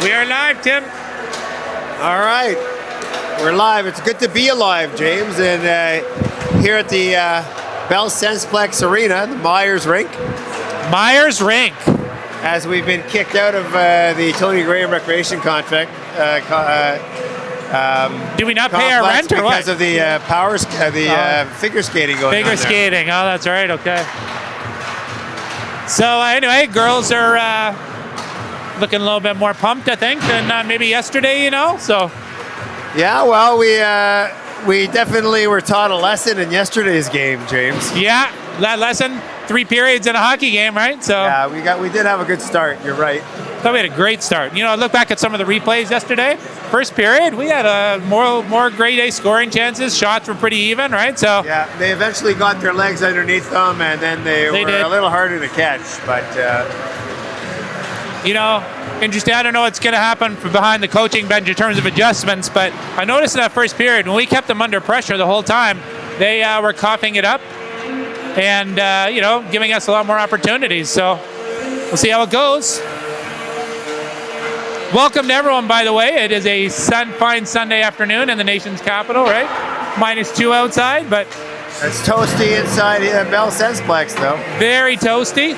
We are live, Tim. All right, we're live. It's good to be alive, James, and here at the Bell Sensplex Arena, the Myers Rink. Myers Rink. As we've been kicked out of the Tony Graham recreation contract. Do we not pay our rent or what? Because of the figure skating going on Figure skating. Oh, that's right. Okay. So anyway, girls are looking a little bit more pumped, I think, than maybe yesterday. So. Yeah. Well, we definitely were taught a lesson in yesterday's game, James. Yeah, that lesson. 3 periods in a hockey game, right? So yeah, we did have a good start. You're right. Thought we had a great start. I look back at some of the replays yesterday. First period, we had more grade A scoring chances. Shots were pretty even, right? So yeah, they eventually got their legs underneath them, and then they were did. A little harder to catch. But interesting. I don't know what's going to happen from behind the coaching bench in terms of adjustments, but I noticed in that first period when we kept them under pressure the whole time, they were coughing it up. And, giving us a lot more opportunities. So we'll see how it goes. Welcome to everyone, by the way. It is a fine Sunday afternoon in the nation's capital, right? -2 outside, but... It's toasty inside Bell Sensplex, though. Very toasty.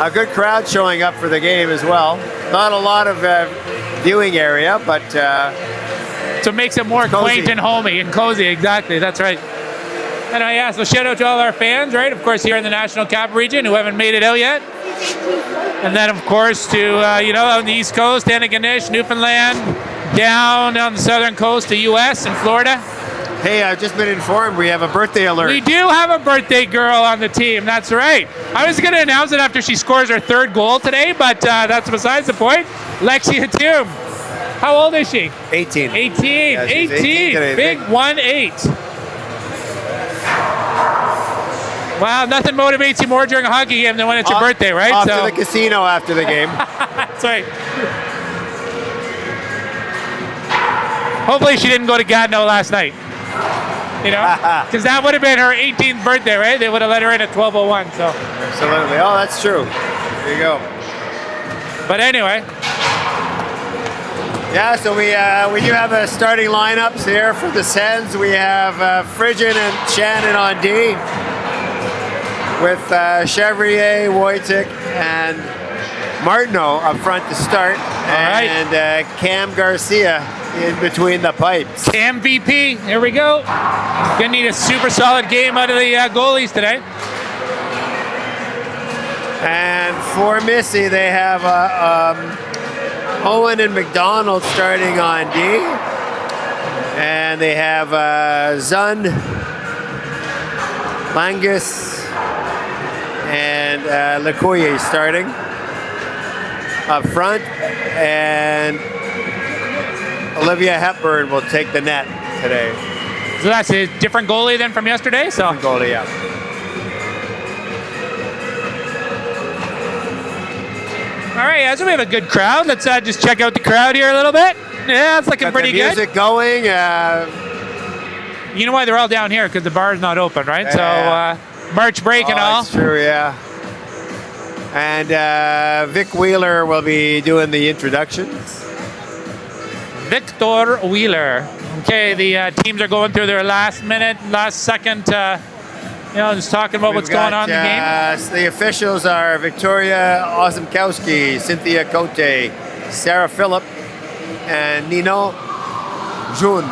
A good crowd showing up for the game as well. Not a lot of viewing area, but... so it makes it more quaint and homey and cozy, exactly. That's right. Anyway, yeah, so shout out to all our fans, right? Of course, here in the National Cap region who haven't made it out yet. And then, of course, to, on the East Coast, Antigonish, Newfoundland, down on the southern coast to U.S. and Florida. Hey, I've just been informed we have a birthday alert. We do have a birthday girl on the team, that's right. I was going to announce it after she scores her 3rd goal today, but that's besides the point. Lexia Toom. How old is she? 18. 18. Yeah, 18. Today, Big 1-8. Wow, nothing motivates you more during a hockey game than when it's your birthday, right? Off to the casino after the game. That's right. Hopefully she didn't go to Gatineau last night. Because that would have been her 18th birthday, right? They would have let her in at 12:01. So. Absolutely. Oh, that's true. There you go. But anyway. Yeah, so we do have a starting lineups here for the Sens. We have Frigin and Shannon on D. With Chevrier, Wojcik, and Martineau up front to start. Right. And Cam Garcia in between the pipes. Cam VP, here we go. Gonna need a super solid game out of the goalies today. And for Missy, they have Owen and McDonald starting on D. And they have Zund, Langus, and Lecoyer starting up front, and Olivia Hepburn will take the net today. So that's a different goalie than from yesterday? Different goalie, yeah. All right, yeah, so we have a good crowd. Let's just check out the crowd here a little bit. Yeah, it's looking pretty good. Music going. You know why they're all down here? Because the bar is not open, right? So March break and all. That's true, yeah. And Vic Wheeler will be doing the introductions. Victor Wheeler. Okay, the teams are going through their last second, just talking about what's going on in the game. The officials are Victoria Ozymkowski, Cynthia Cote, Sarah Phillip, and Nino Jun.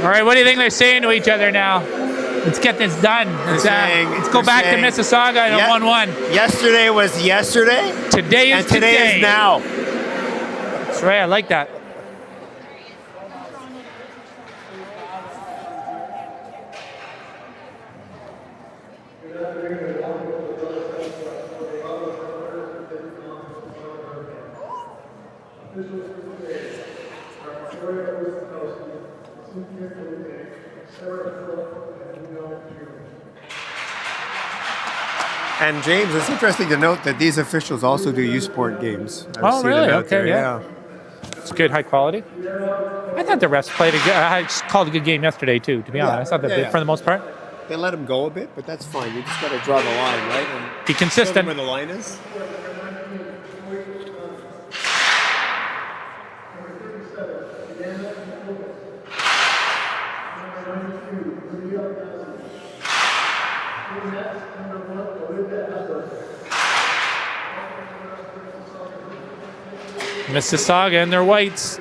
All right, what do you think they're saying to each other now? Let's get this done. Let's go back to Mississauga and 1-1. Yesterday was yesterday. Today is today. And today is now. That's right, I like that. And James, it's interesting to note that these officials also do U Sport games. Oh, really? Okay, yeah. It's good, high quality. I thought the refs played a good. I called a good game yesterday too. To be honest, I thought that for the most part. They let him go a bit, but that's fine. You just got to draw the line, right? And be consistent. Where the line is. Mississauga and their whites.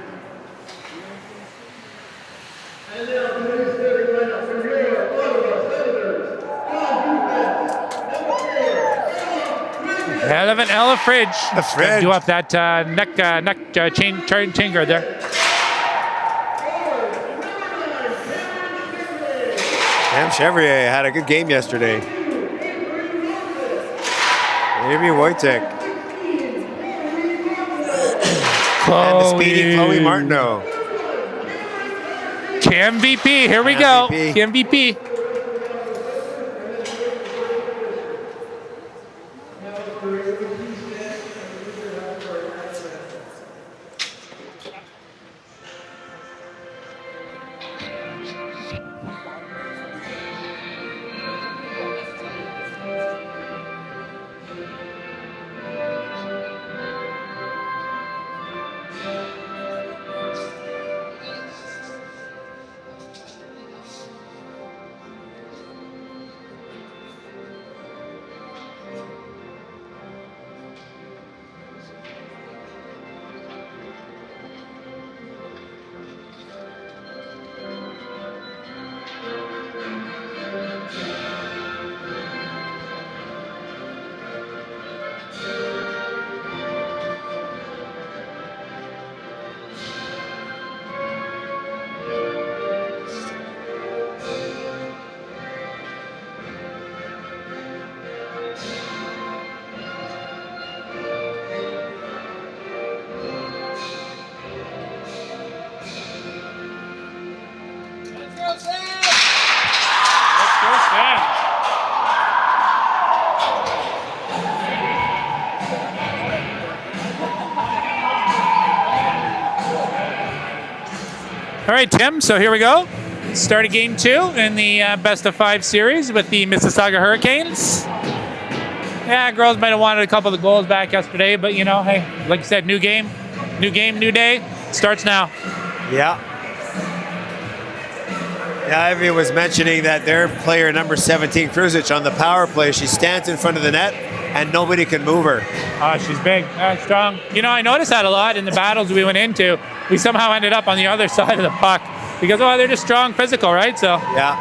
Hell of an Ella Fridge. The Fridge. Do up that neck chain guard there. Sam Chevrier had a good game yesterday. Amy Wojtek. And the speedy Chloe Martineau. Cam VP, here we go. Cam VP. All right, Tim, so here we go. Started game 2 in the best of 5 series with the Mississauga Hurricanes. Yeah, girls might have wanted a couple of the goals back yesterday, but you know, hey, like you said, new game, new day. Starts now. Yeah. Yeah, Ivy was mentioning that their player number 17, Kruzic, on the power play, she stands in front of the net and nobody can move her. Oh, she's big, strong. You know, I noticed that a lot in the battles we went into. We somehow ended up on the other side of the puck because, they're just strong, physical, right? So yeah.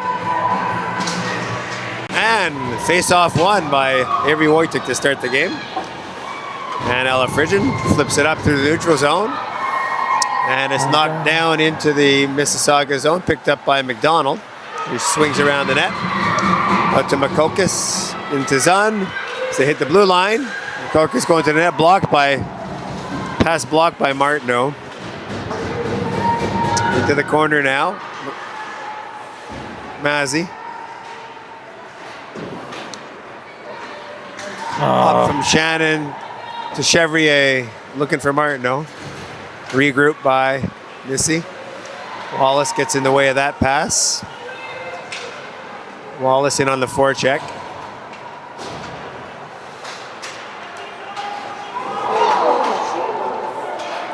And face-off won by Avery Wojtek to start the game. And Ella Fridgen flips it up through the neutral zone. And it's knocked down into the Mississauga zone, picked up by McDonald, who swings around the net. Out to Makokis, into Zun. So they hit the blue line. Makokis going to the net, pass blocked by Martineau. Into the corner now. Mazzy. Up from Shannon to Chevrier, looking for Martineau. Regroup by Missy. Wallace gets in the way of that pass. Wallace in on the forecheck.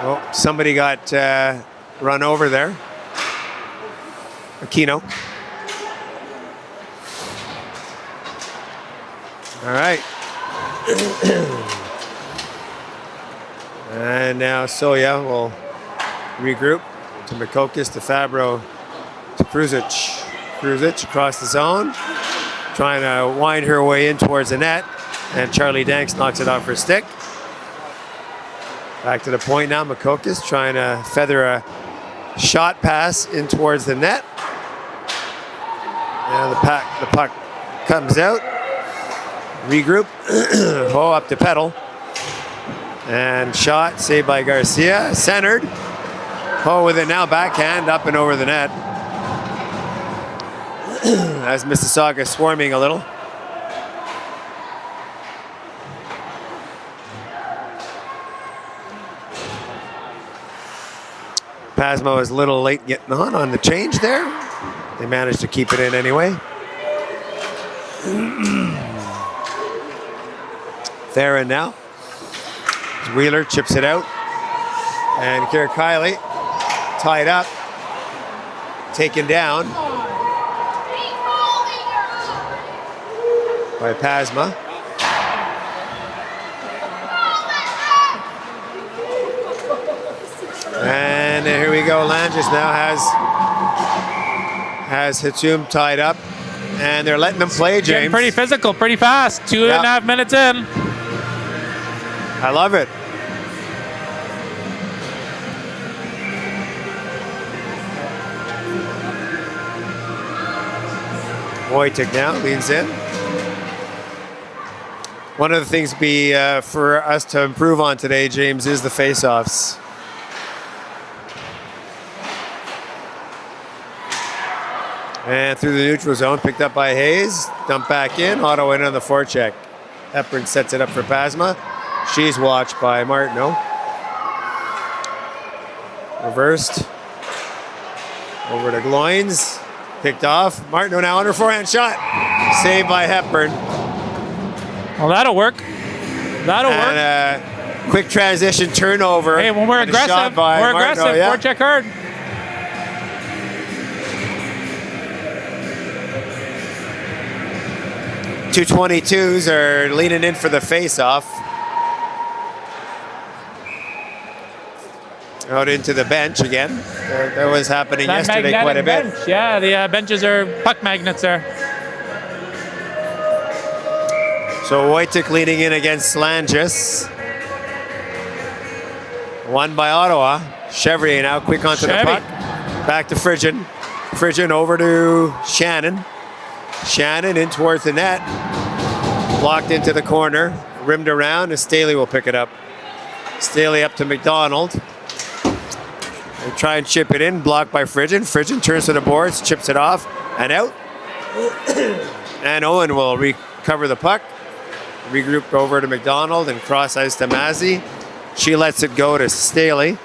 Oh, somebody got run over there. Aquino. All right. And now Soya will regroup to Makokis, to Fabro, to Kruzic. Kruzic across the zone, trying to wind her way in towards the net. And Charlie Danks knocks it off her stick. Back to the point now. Makokis trying to feather a shot pass in towards the net. Now the puck comes out. Regroup. Up to Petal. And shot saved by Garcia. Centered. With it now backhand up and over the net. As Mississauga swarming a little. Pasmo was a little late getting on the change there. They managed to keep it in anyway. Theron now. Wheeler chips it out. And Kira Kiley tied up. Taken down by Pasma. And here we go. Langis now has Hatsum tied up, and they're letting them play, James. Getting pretty physical, pretty fast. 2.5 minutes in. I love it. Wojtek now leans in. One of the things for us to improve on today, James, is the face-offs. And through the neutral zone, picked up by Hayes. Dumped back in. Ottawa in on the forecheck. Hepburn sets it up for Pasma. She's watched by Martineau. Reversed. Over to Gloins. Picked off. Martineau now on her forehand shot. Saved by Hepburn. Well, that'll work. That'll work. And quick transition turnover. Hey, when we're aggressive, forecheck hard. U22s are leaning in for the face-off. Out into the bench again. That was happening yesterday quite a bit. Bench. Yeah, the benches are puck magnets there. So Wojtek leaning in against Langis. Won by Ottawa. Chevrier now quick onto the puck. Back to Frigin. Frigin over to Shannon. Shannon in towards the net. Blocked into the corner. Rimmed around, and Staley will pick it up. Staley up to McDonald. They try and chip it in, blocked by Frigin. Frigin turns to the boards, chips it off, and out. And Owen will recover the puck. Regrouped over to McDonald and cross ice to Mazzy. She lets it go to Staley.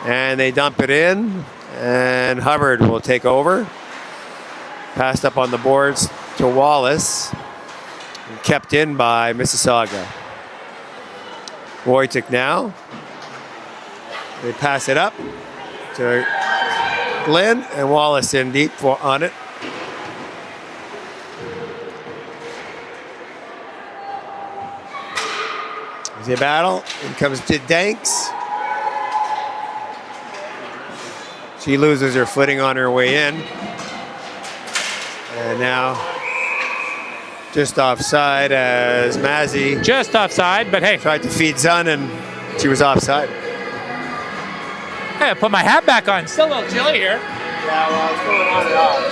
And they dump it in, and Hubbard will take over. Passed up on the boards to Wallace. And kept in by Mississauga. Wojtek now. They pass it up to Glenn, and Wallace in deep on it. There's a battle. In comes to Danks. She loses her footing on her way in. And now just offside as Mazzy. Just offside, but hey. Tried to feed Zun and she was offside. Hey, I put my hat back on. Still a little chilly here. Yeah, well, it's going on and off.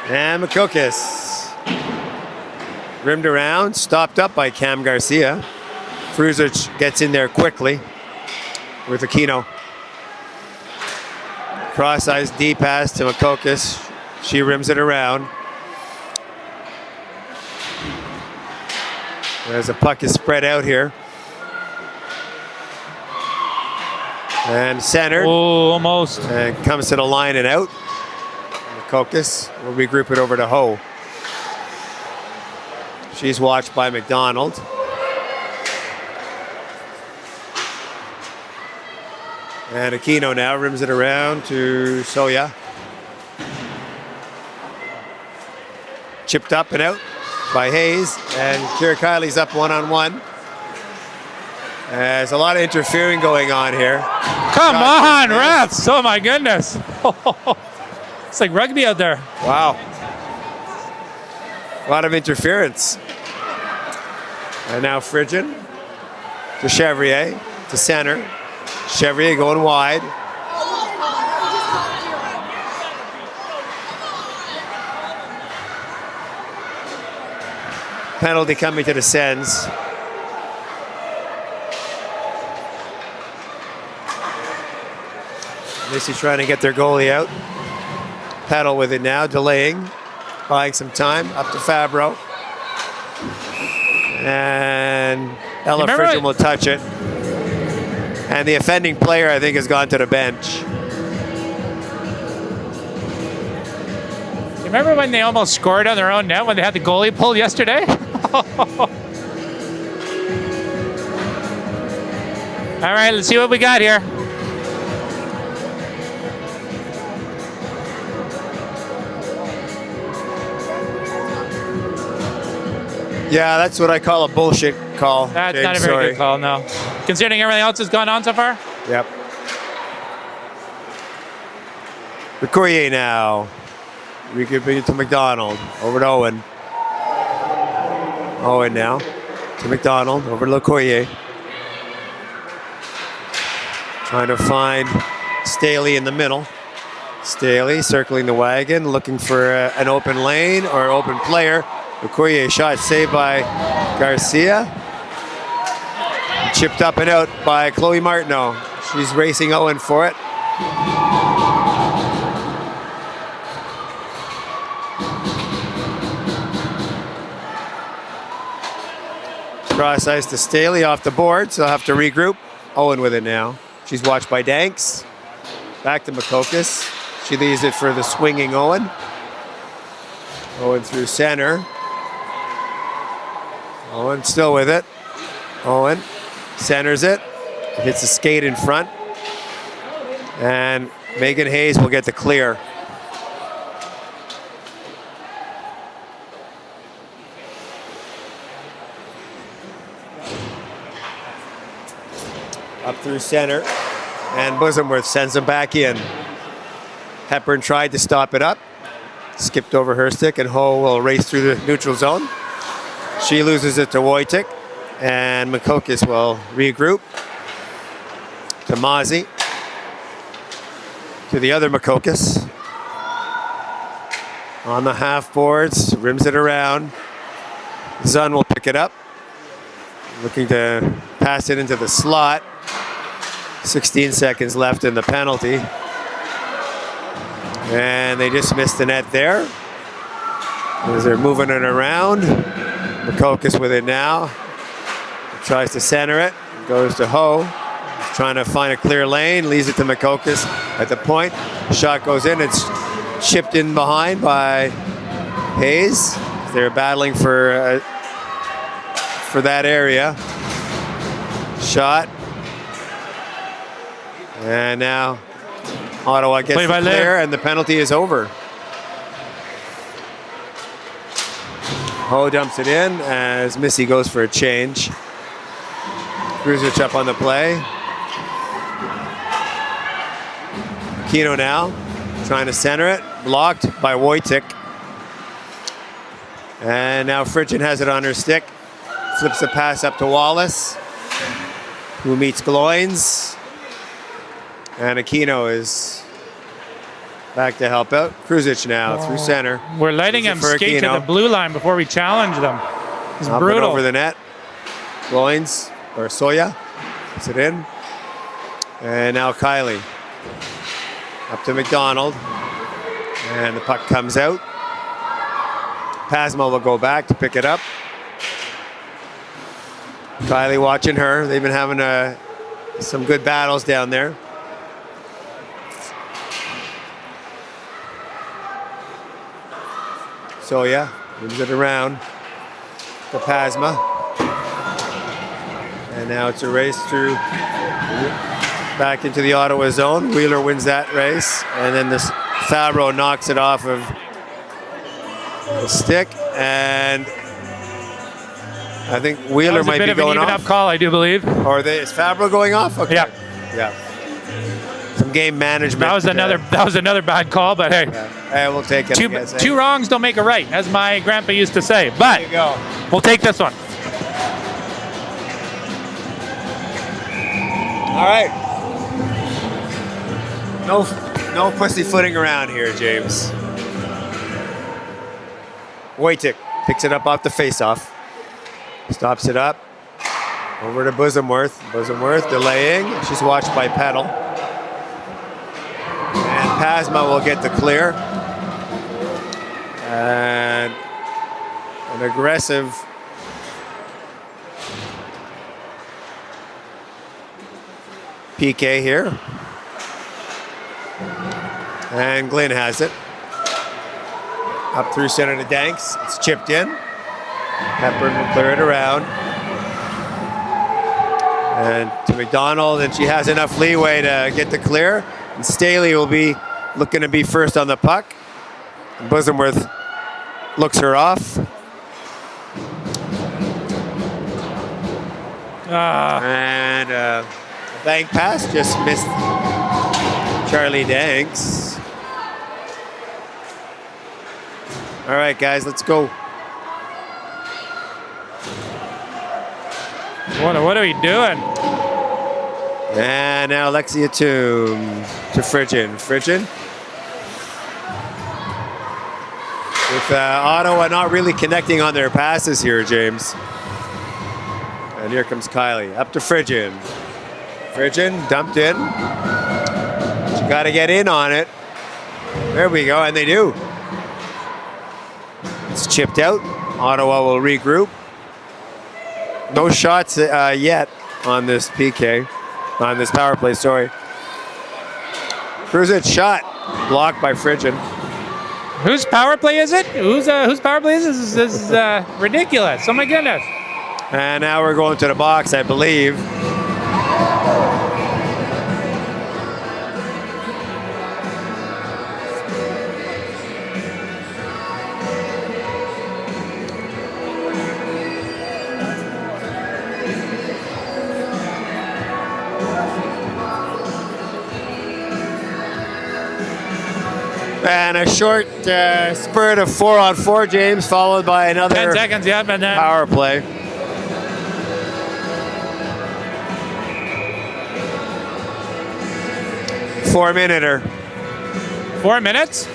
And Makokis. Rimmed around, stopped up by Cam Garcia. Fruzic gets in there quickly with Aquino. Cross ice D pass to Makokis. She rims it around. As the puck is spread out here. And centered. Oh, almost. And comes to the line and out. Makokis will regroup it over to Ho. She's watched by McDonald. And Aquino now rims it around to Soya. Chipped up and out by Hayes. And Kira Kiley's up one-on-one. There's a lot of interfering going on here. Come on, refs. Oh, my goodness. It's like rugby out there. Wow. A lot of interference. And now Frigin to Chevrier to center. Chevrier going wide. Penalty coming to the Sens. Missy trying to get their goalie out. Paddle with it now, delaying. buying some time. Up to Fabro. And Ella Frigin will touch it. And the offending player, I think, has gone to the bench. You remember when they almost scored on their own net when they had the goalie pulled yesterday? All right, let's see what we got here. Yeah, that's what I call a bullshit call. That's James, not a very good call, no. Considering everything else has gone on so far? Yep. Courier now. We could bring it to McDonald. Over to Owen. Owen now. To McDonald. Over to Courier. Trying to find Staley in the middle. Staley circling the wagon, looking for an open lane or open player. Courier shot saved by Garcia. Chipped up and out by Chloe Martineau. She's racing Owen for it. Cross ice to Staley off the board, so they'll have to regroup. Owen with it now. She's watched by Danks. Back to Makokis. She leaves it for the swinging Owen. Owen through center. Owen still with it. Owen centers it. Hits the skate in front. And Megan Hayes will get the clear. Up through center. And Bosomworth sends him back in. Hepburn tried to stop it up. Skipped over her stick, and Ho will race through the neutral zone. She loses it to Wojcik, and Makokis will regroup to Mozzie, to the other Makokis. On the half boards, rims it around. Zun will pick it up, looking to pass it into the slot. 16 seconds left in the penalty. And they just missed the net there. As they're moving it around. Makokis with it now. Tries to center it. Goes to Ho. Trying to find a clear lane. Leaves it to Makokis at the point. Shot goes in. It's chipped in behind by Hayes. They're battling for that area. Shot. And now Ottawa gets the clear, and the penalty is over. Ho dumps it in as Missy goes for a change. Kruzich up on the play. Kino now trying to center it. Blocked by Wojcik. And now Frigin has it on her stick. Flips the pass up to Wallace, who meets Gloins. And Aquino is back to help out. Kruzich now through center. We're letting him skate to the blue line before we challenge them. It's brutal. Over the net. Gloins, or Soya, puts it in. And now Kylie. Up to McDonald. And the puck comes out. Pasma will go back to pick it up. Kylie watching her. They've been having some good battles down there. Soya moves it around to Pasma. And now it's a race through back into the Ottawa zone. Wheeler wins that race. And then this Fabro knocks it off of the stick. And I think Wheeler might be going off. That was a bit of an even-up call, I do believe. Or is Fabro going off? Okay. Yeah. Yeah. Some game management. That was another bad call, but hey. Hey, we'll take it. Two wrongs don't make a right, as my grandpa used to say. But there you go. We'll take this one. All right. No pussyfooting around here, James. Wojcik picks it up off the faceoff. Stops it up. Over to Bosomworth. Bosomworth delaying. She's watched by Petal. And Pasma will get the clear. an aggressive PK here. And Glynn has it. Up through center to Danks. It's chipped in. Hepburn will clear it around. And to McDonald, and she has enough leeway to get the clear. And Staley will be looking to be first on the puck. Bosomworth looks her off. And a bank pass just missed Charlie Danks. All right, guys, let's go. What are we doing? And now Alexia Toom to Frigin. Frigin. With Ottawa not really connecting on their passes here, James. And here comes Kylie. Up to Frigin. Frigin dumped in. She got to get in on it. There we go, and they do. It's chipped out. Ottawa will regroup. No shots yet on this PK. On this power play, sorry. Cruiser shot. Blocked by Frigin. Whose power play is it? Whose power play is this? This is ridiculous. Oh my goodness. And now we're going to the box, I believe. And a short spurt of 4-on-4, James, followed by another 10 seconds, yeah, but power play. Four-minuter. 4 minutes?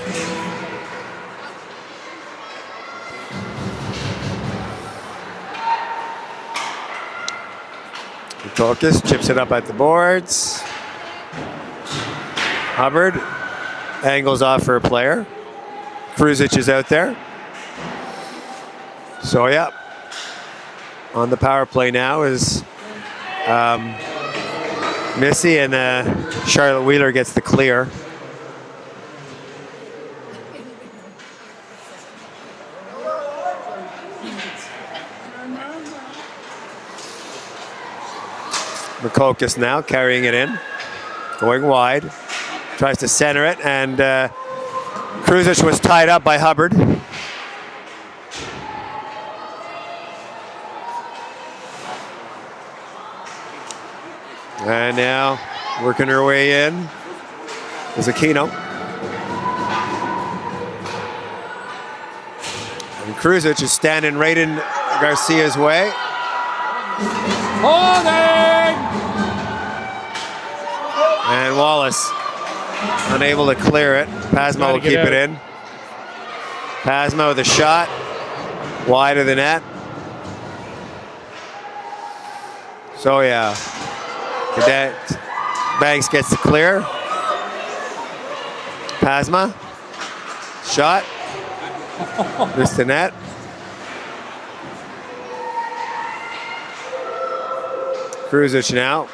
Tokis chips it up at the boards. Hubbard angles off for a player. Kruzic is out there. So, yeah. On the power play now is Missy, and Charlotte Wheeler gets the clear. Makokis now carrying it in. Going wide. Tries to center it, and Kruzic was tied up by Hubbard. And now working her way in is Aquino. And Kruzic is standing right in Garcia's way. Holding! And Wallace unable to clear it. Pasma will keep it in. Pasma with a shot. Wide of the net. So yeah. Cadet Banks gets the clear. Pasma. Shot. Missed the net. Kruzic now.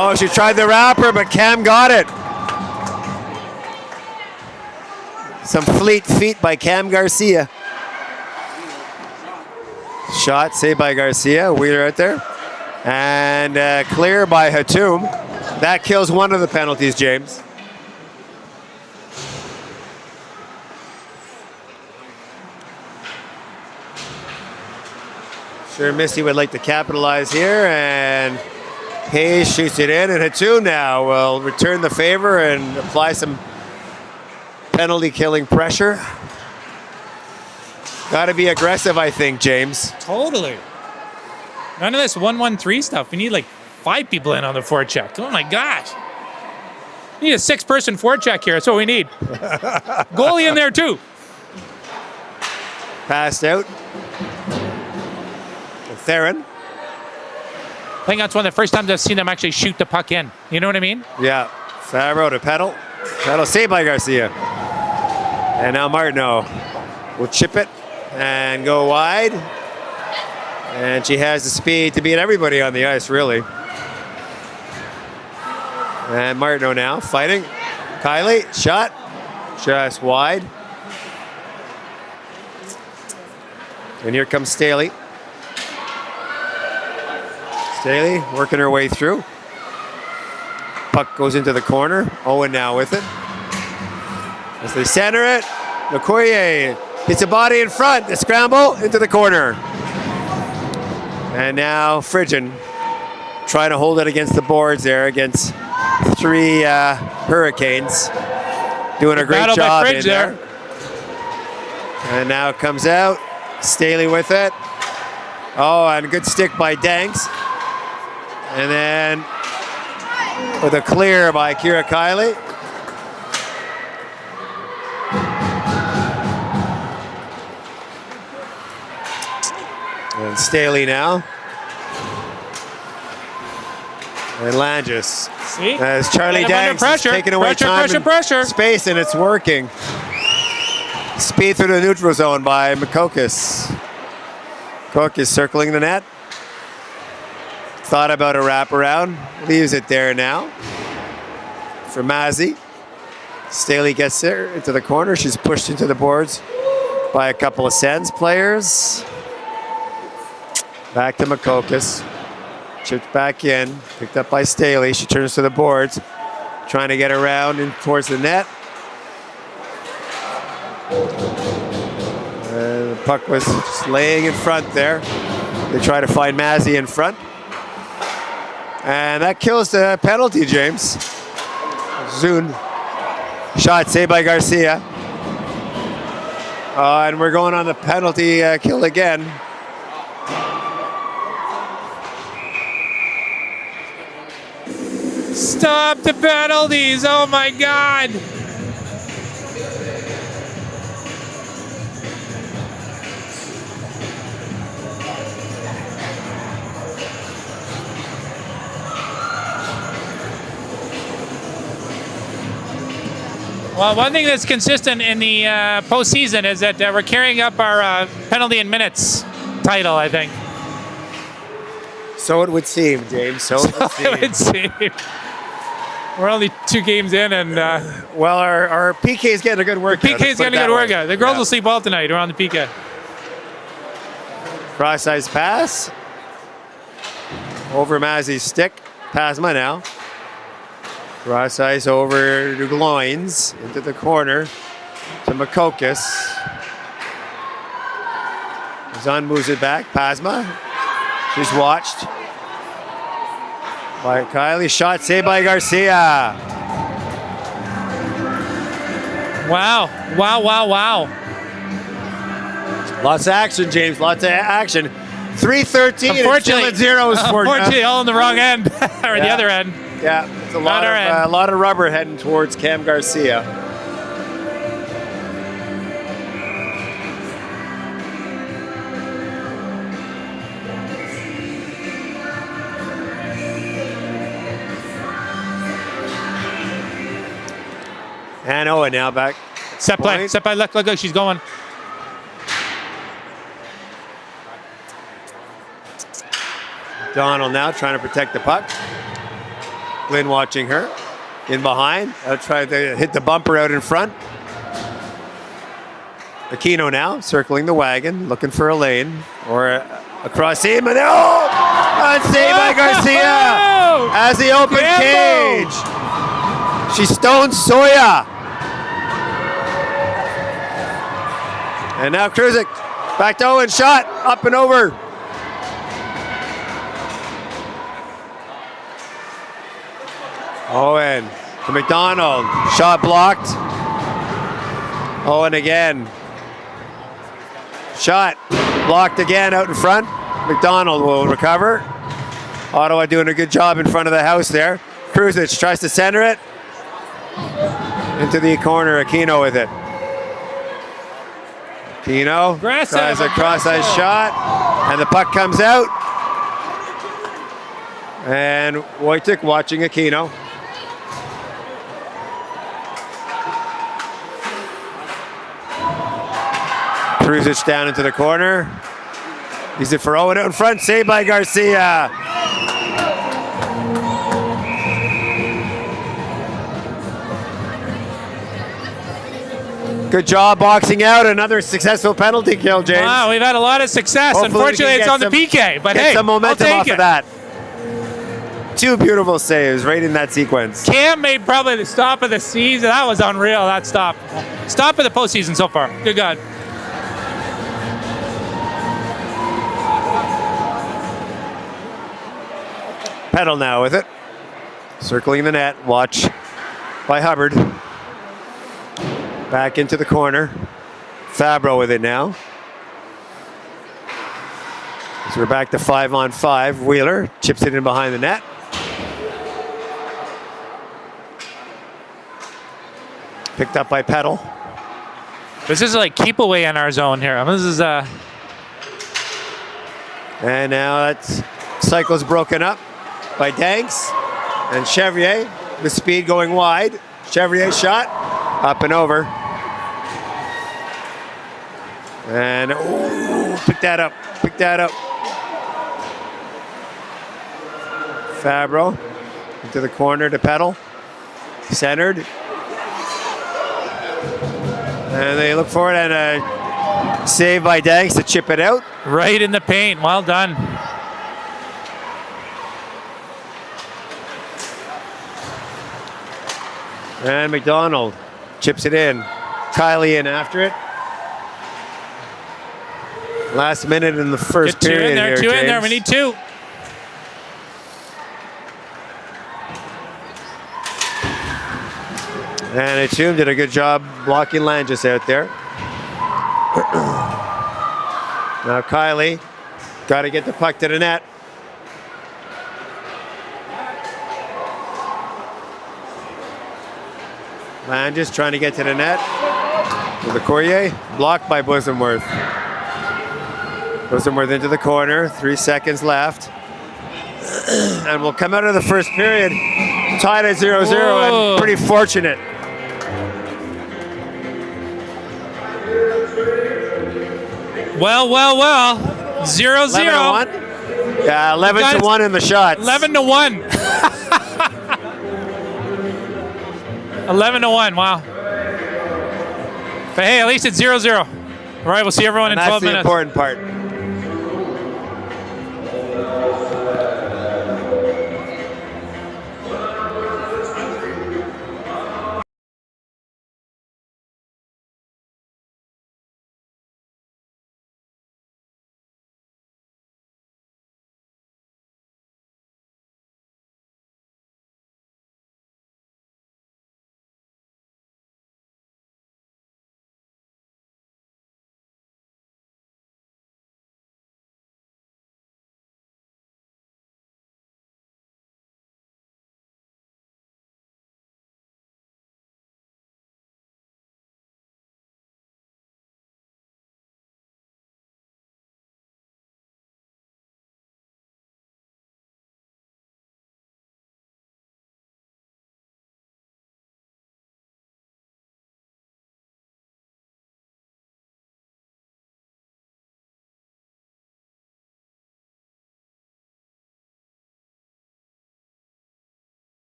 Oh, she tried the wrapper, but Cam got it. Some fleet feet by Cam Garcia. Shot saved by Garcia. Wheeler out there. And clear by Hatum. That kills one of the penalties, James. Sure, Missy would like to capitalize here, and Hayes shoots it in, and Hatum now will return the favor and apply some penalty-killing pressure. Got to be aggressive, I think, James. Totally. None of this 1-1-3 stuff. We need like 5 people in on the forecheck. Oh my gosh. We need a 6-person forecheck here. That's what we need. Goalie in there too. Passed out. Theron. I think that's one of the first times I've seen them actually shoot the puck in. You know what I mean? Yeah. Favreau to Petal. Petal saved by Garcia. And now Martineau will chip it and go wide. And she has the speed to beat everybody on the ice, really. And Martineau now fighting. Kylie, shot. Just wide. And here comes Staley. Staley working her way through. Puck goes into the corner. Owen now with it. As they center it, Okoye hits a body in front. The scramble into the corner. And now Frigin trying to hold it against the boards there against 3 Hurricanes. Doing a great job in there. And now it comes out. Staley with it. Oh, and a good stick by Danks. And then with a clear by Kira Kiley. And Staley now. And Langis. See? As Charlie Danks is taking away pressure. Space, and it's working. Speed through the neutral zone by Makokis. Cook is circling the net. Thought about a wraparound. Leaves it there now. For Mazzy. Staley gets there into the corner. She's pushed into the boards by a couple of Sens players. Back to Makokis. Chipped back in. Picked up by Staley. She turns to the boards. Trying to get around and towards the net. The puck was just laying in front there. They try to find Mazzy in front. And that kills the penalty, James. Zune. Shot saved by Garcia. And we're going on the penalty kill again. Stop the penalties. Oh my God. Well, one thing that's consistent in the postseason is that we're carrying up our penalty in minutes title, I think. So it would seem, James. So it would seem. We're only 2 games in, and well, our PK is getting a good workout. PK is getting a good workout. The girls will sleep well tonight around the PK. Cross-ice pass over Mazzy's stick. Pasma now. Cross ice over to Gloins into the corner to Makokis. Zahn moves it back. Pasma. She's watched by Kylie. Shot saved by Garcia. Wow. Lots of action, James. Lots of action. 3:13. Unfortunately, unfortunately, all on the wrong end or the other end. Yeah, it's a lot of rubber heading towards Cam Garcia. And Owen now back. Set play. Look, she's going. Donald now trying to protect the puck. Lynn watching her. In behind. Trying to hit the bumper out in front. Aquino now circling the wagon, looking for a lane or across seam. And unsaved by Garcia as the open cage. She stones Soya. And now Kruzik back to Owen. Shot up and over. Owen to McDonald. Shot blocked. Owen again. Shot blocked again out in front. McDonald will recover. Ottawa doing a good job in front of the house there. Kruzic tries to center it. Into the corner. Aquino with it. Aquino tries a cross-ice shot. And the puck comes out. And Wojtek watching Aquino. Kruzic down into the corner. He's it for Owen out in front. Saved by Garcia. Good job boxing out. Another successful penalty kill, James. Wow, we've had a lot of success. Hopefully Unfortunately, it's on the PK, but hey, some momentum I'll off take of that. 2 beautiful saves right in that sequence. Cam made probably the stop of the season. That was unreal, that stop. Stop of the postseason so far. Good God. Pedal now with it. Circling the net. Watch by Hubbard. Back into the corner. Fabro with it now. So we're back to 5-on-5. Wheeler chips it in behind the net. Picked up by Pedal. This is like keep away in our zone here. This is And now that cycle's broken up by Danks. And Chevrier with speed going wide. Chevrier shot. Up and over. And pick that up. Pick that up. Fabro into the corner to Pedal. Centered. And they look for it and a save by Danks to chip it out. right in the paint. Well done. And McDonald chips it in. Kylie in after it. Last minute in the first Get two period in there, here, two in there. James. We need two. And Achum did a good job blocking Langis out there. Now Kylie got to get the puck to the net. Langis trying to get to the net. To the Courier, blocked by Bosomworth. Bosomworth into the corner, 3 seconds left. And we'll come out of the first period tied at 0-0 Whoa. and pretty fortunate. Well. 0-0. 11-1. Yeah, 11-1 in the shots. 11-1. 11-1. Wow. But hey, at least it's 0-0. All right, we'll see everyone in 12 minutes. That's the important part.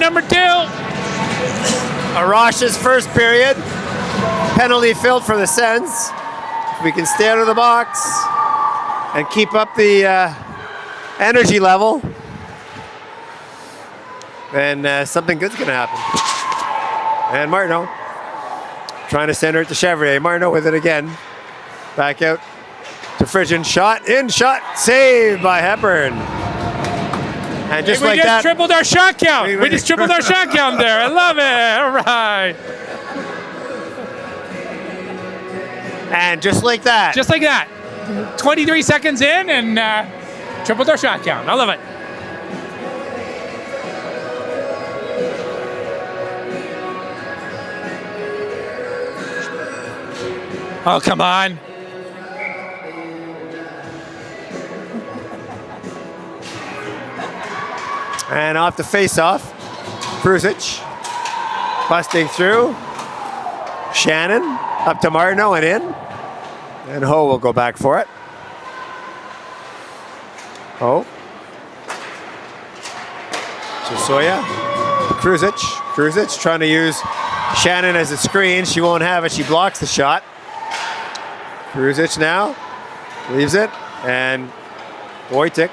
number 2. Arash's first period. Penalty filled for the Sens. If we can stay out of the box and keep up the energy level, then something good's going to happen. And Martineau trying to center it to Chevrier. Martineau with it again. Back out to Frigin. Shot in, shot saved by Hepburn. And just like that, tripled our shot count. We just tripled our shot count there. I love it. All right. And just like that. Just like that. 23 seconds in and tripled our shot count. I love it. Oh, come on. And off the face-off, Kruzic busting through. Shannon up to Martineau and in. And Ho will go back for it. Ho. Soya. Kruzic. Kruzic trying to use Shannon as a screen. She won't have it. She blocks the shot. Kruzic now leaves it. And Wojtek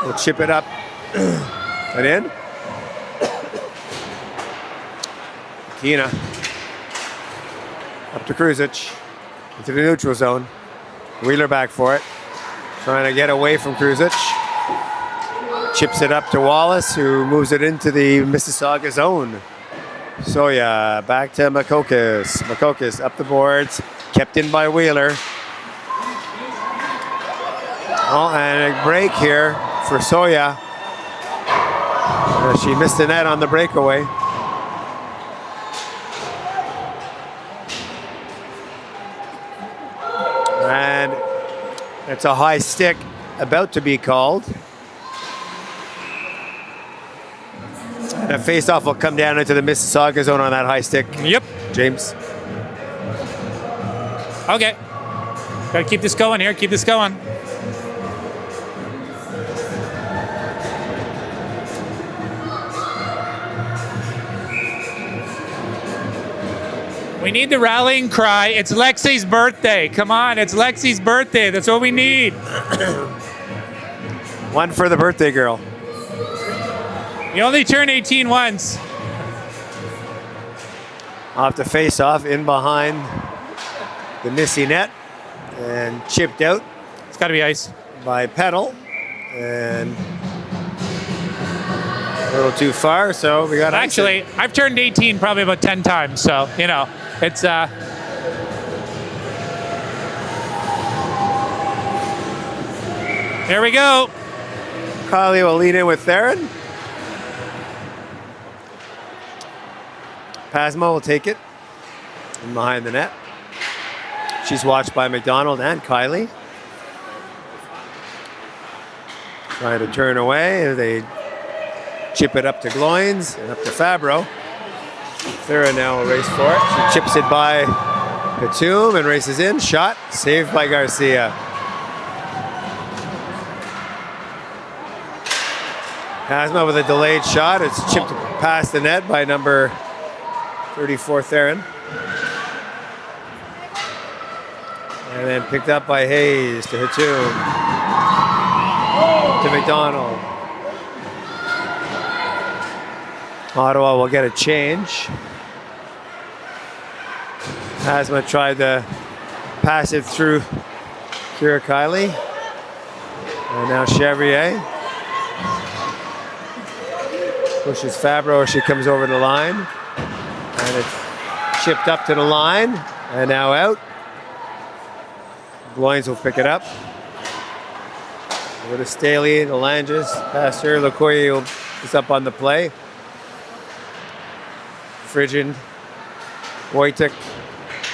will chip it up and in. Kina up to Kruzic into the neutral zone. Wheeler back for it. Trying to get away from Kruzic. Chips it up to Wallace, who moves it into the Mississauga zone. Soya back to Makokis. Makokis up the boards. Kept in by Wheeler. Oh, and a break here for Soya. She missed the net on the breakaway. And it's a high stick about to be called. And a face-off will come down into the Mississauga zone on that high stick. Yep. James. Okay. Got to keep this going here. Keep this going. We need the rallying cry. It's Lexi's birthday. Come on, it's Lexi's birthday. That's what we need. One for the birthday girl. You only turn 18 once. Off the face-off, in behind the Missy net, and chipped out. It's got to be ice. By Petal, and a little too far, so we got. Actually, I've turned 18 probably about 10 times, so you know, it's There we go. Kylie will lead in with Theron. Pasma will take it in behind the net. She's watched by McDonald and Kylie. Trying to turn away. They chip it up to Gloins and up to Fabro. Theron now will race for it. She chips it by Batum and races in. Shot saved by Garcia. Pasma with a delayed shot. It's chipped past the net by number 34 Theron. And then picked up by Hayes to Hatum. To McDonald. Ottawa will get a change. Pasma tried to pass it through Kira Kiley. And now Chevrier pushes Fabro as she comes over the line. And it's chipped up to the line. And now out. Gloins will pick it up. Over to Staley, the Langes, past her. Lacoye is up on the play. Frigin, Wojtek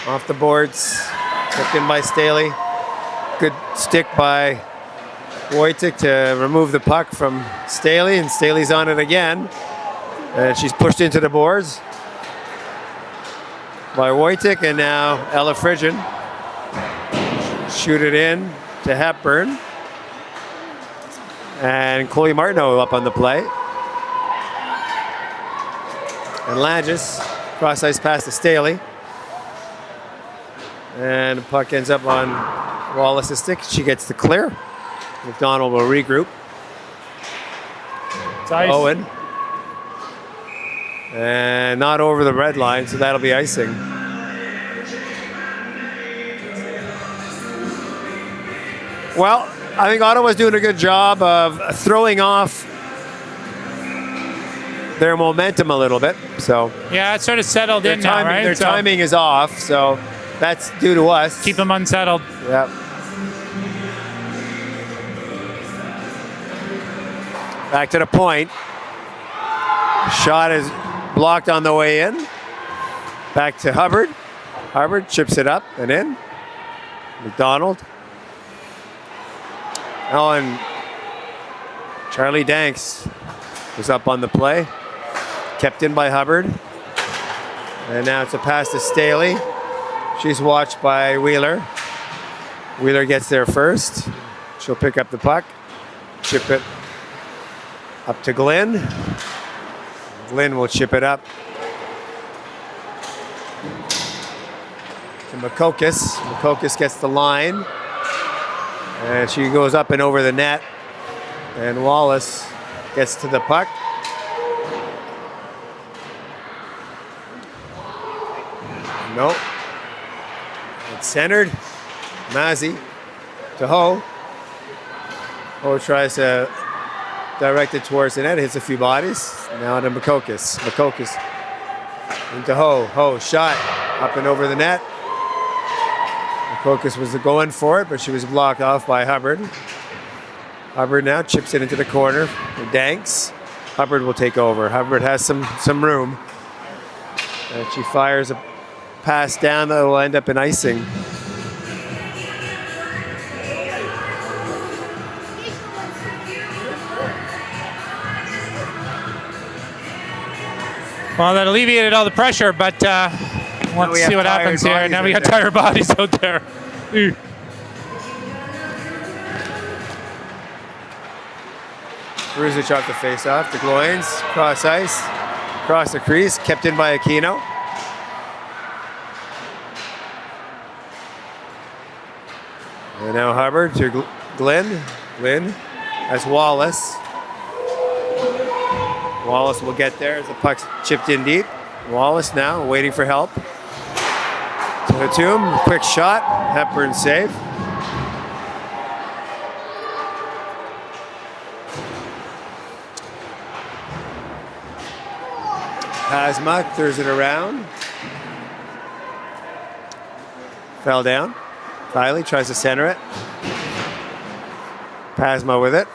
off the boards. Picked in by Staley. Good stick by Wojtek to remove the puck from Staley, and Staley's on it again. And she's pushed into the boards by Wojtek, and now Ella Frigin. Shoot it in to Hepburn. And Chloe Martineau up on the play. And Langis, cross ice pass to Staley. And the puck ends up on Wallace's stick. She gets the clear. McDonald will regroup. It's ice. Owen. And not over the red line, so that'll be icing. Well, I think Ottawa's doing a good job of throwing off their momentum a little bit. So Yeah, it's sort of settled in now, right? Their So timing is off, so that's due to us. keep them unsettled. Yep. Back to the point. Shot is blocked on the way in. Back to Hubbard. Hubbard chips it up and in. McDonald. Oh, and Charlie Danks was up on the play. Kept in by Hubbard. And now it's a pass to Staley. She's watched by Wheeler. Wheeler gets there first. She'll pick up the puck. Chip it up to Glenn. Glenn will chip it up to Makokis. Makokis gets the line. And she goes up and over the net. And Wallace gets to the puck. Nope. It's centered. Mazzy to Ho. Ho tries to direct it towards the net. Hits a few bodies. Now to Makokis. Makokis into Ho. Ho shot up and over the net. Makokis was going for it, but she was blocked off by Hubbard. Hubbard now chips it into the corner. Danks. Hubbard will take over. Hubbard has some room. And she fires a pass down that will end up in icing. Well, that alleviated all the pressure, but let's see what happens here. Now we got tired bodies out there. Bruzic off the face-off. De Gloins, cross ice, cross the crease, kept in by Aquino. And now Hubbard to Glenn. Glenn has Wallace. Wallace will get there as the puck's chipped in deep. Wallace now waiting for help. To the tomb, quick shot, Hepburn save. Pasma clears it around. Fell down. Kylie tries to center it. Pasma with it.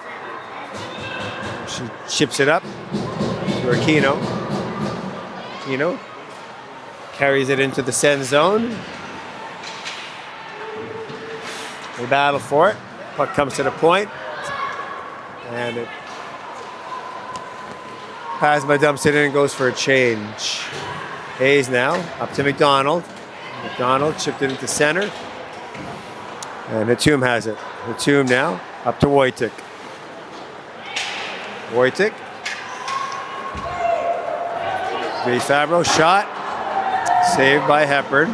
She chips it up to Aquino. Aquino carries it into the send zone. They battle for it. Puck comes to the point. And it Pasma dumps it in and goes for a change. Hayes now up to McDonald. McDonald chipped it into center. And Hatum has it. Hatum now up to Wojtek. Wojtek. V. Fabro shot. Saved by Hepburn.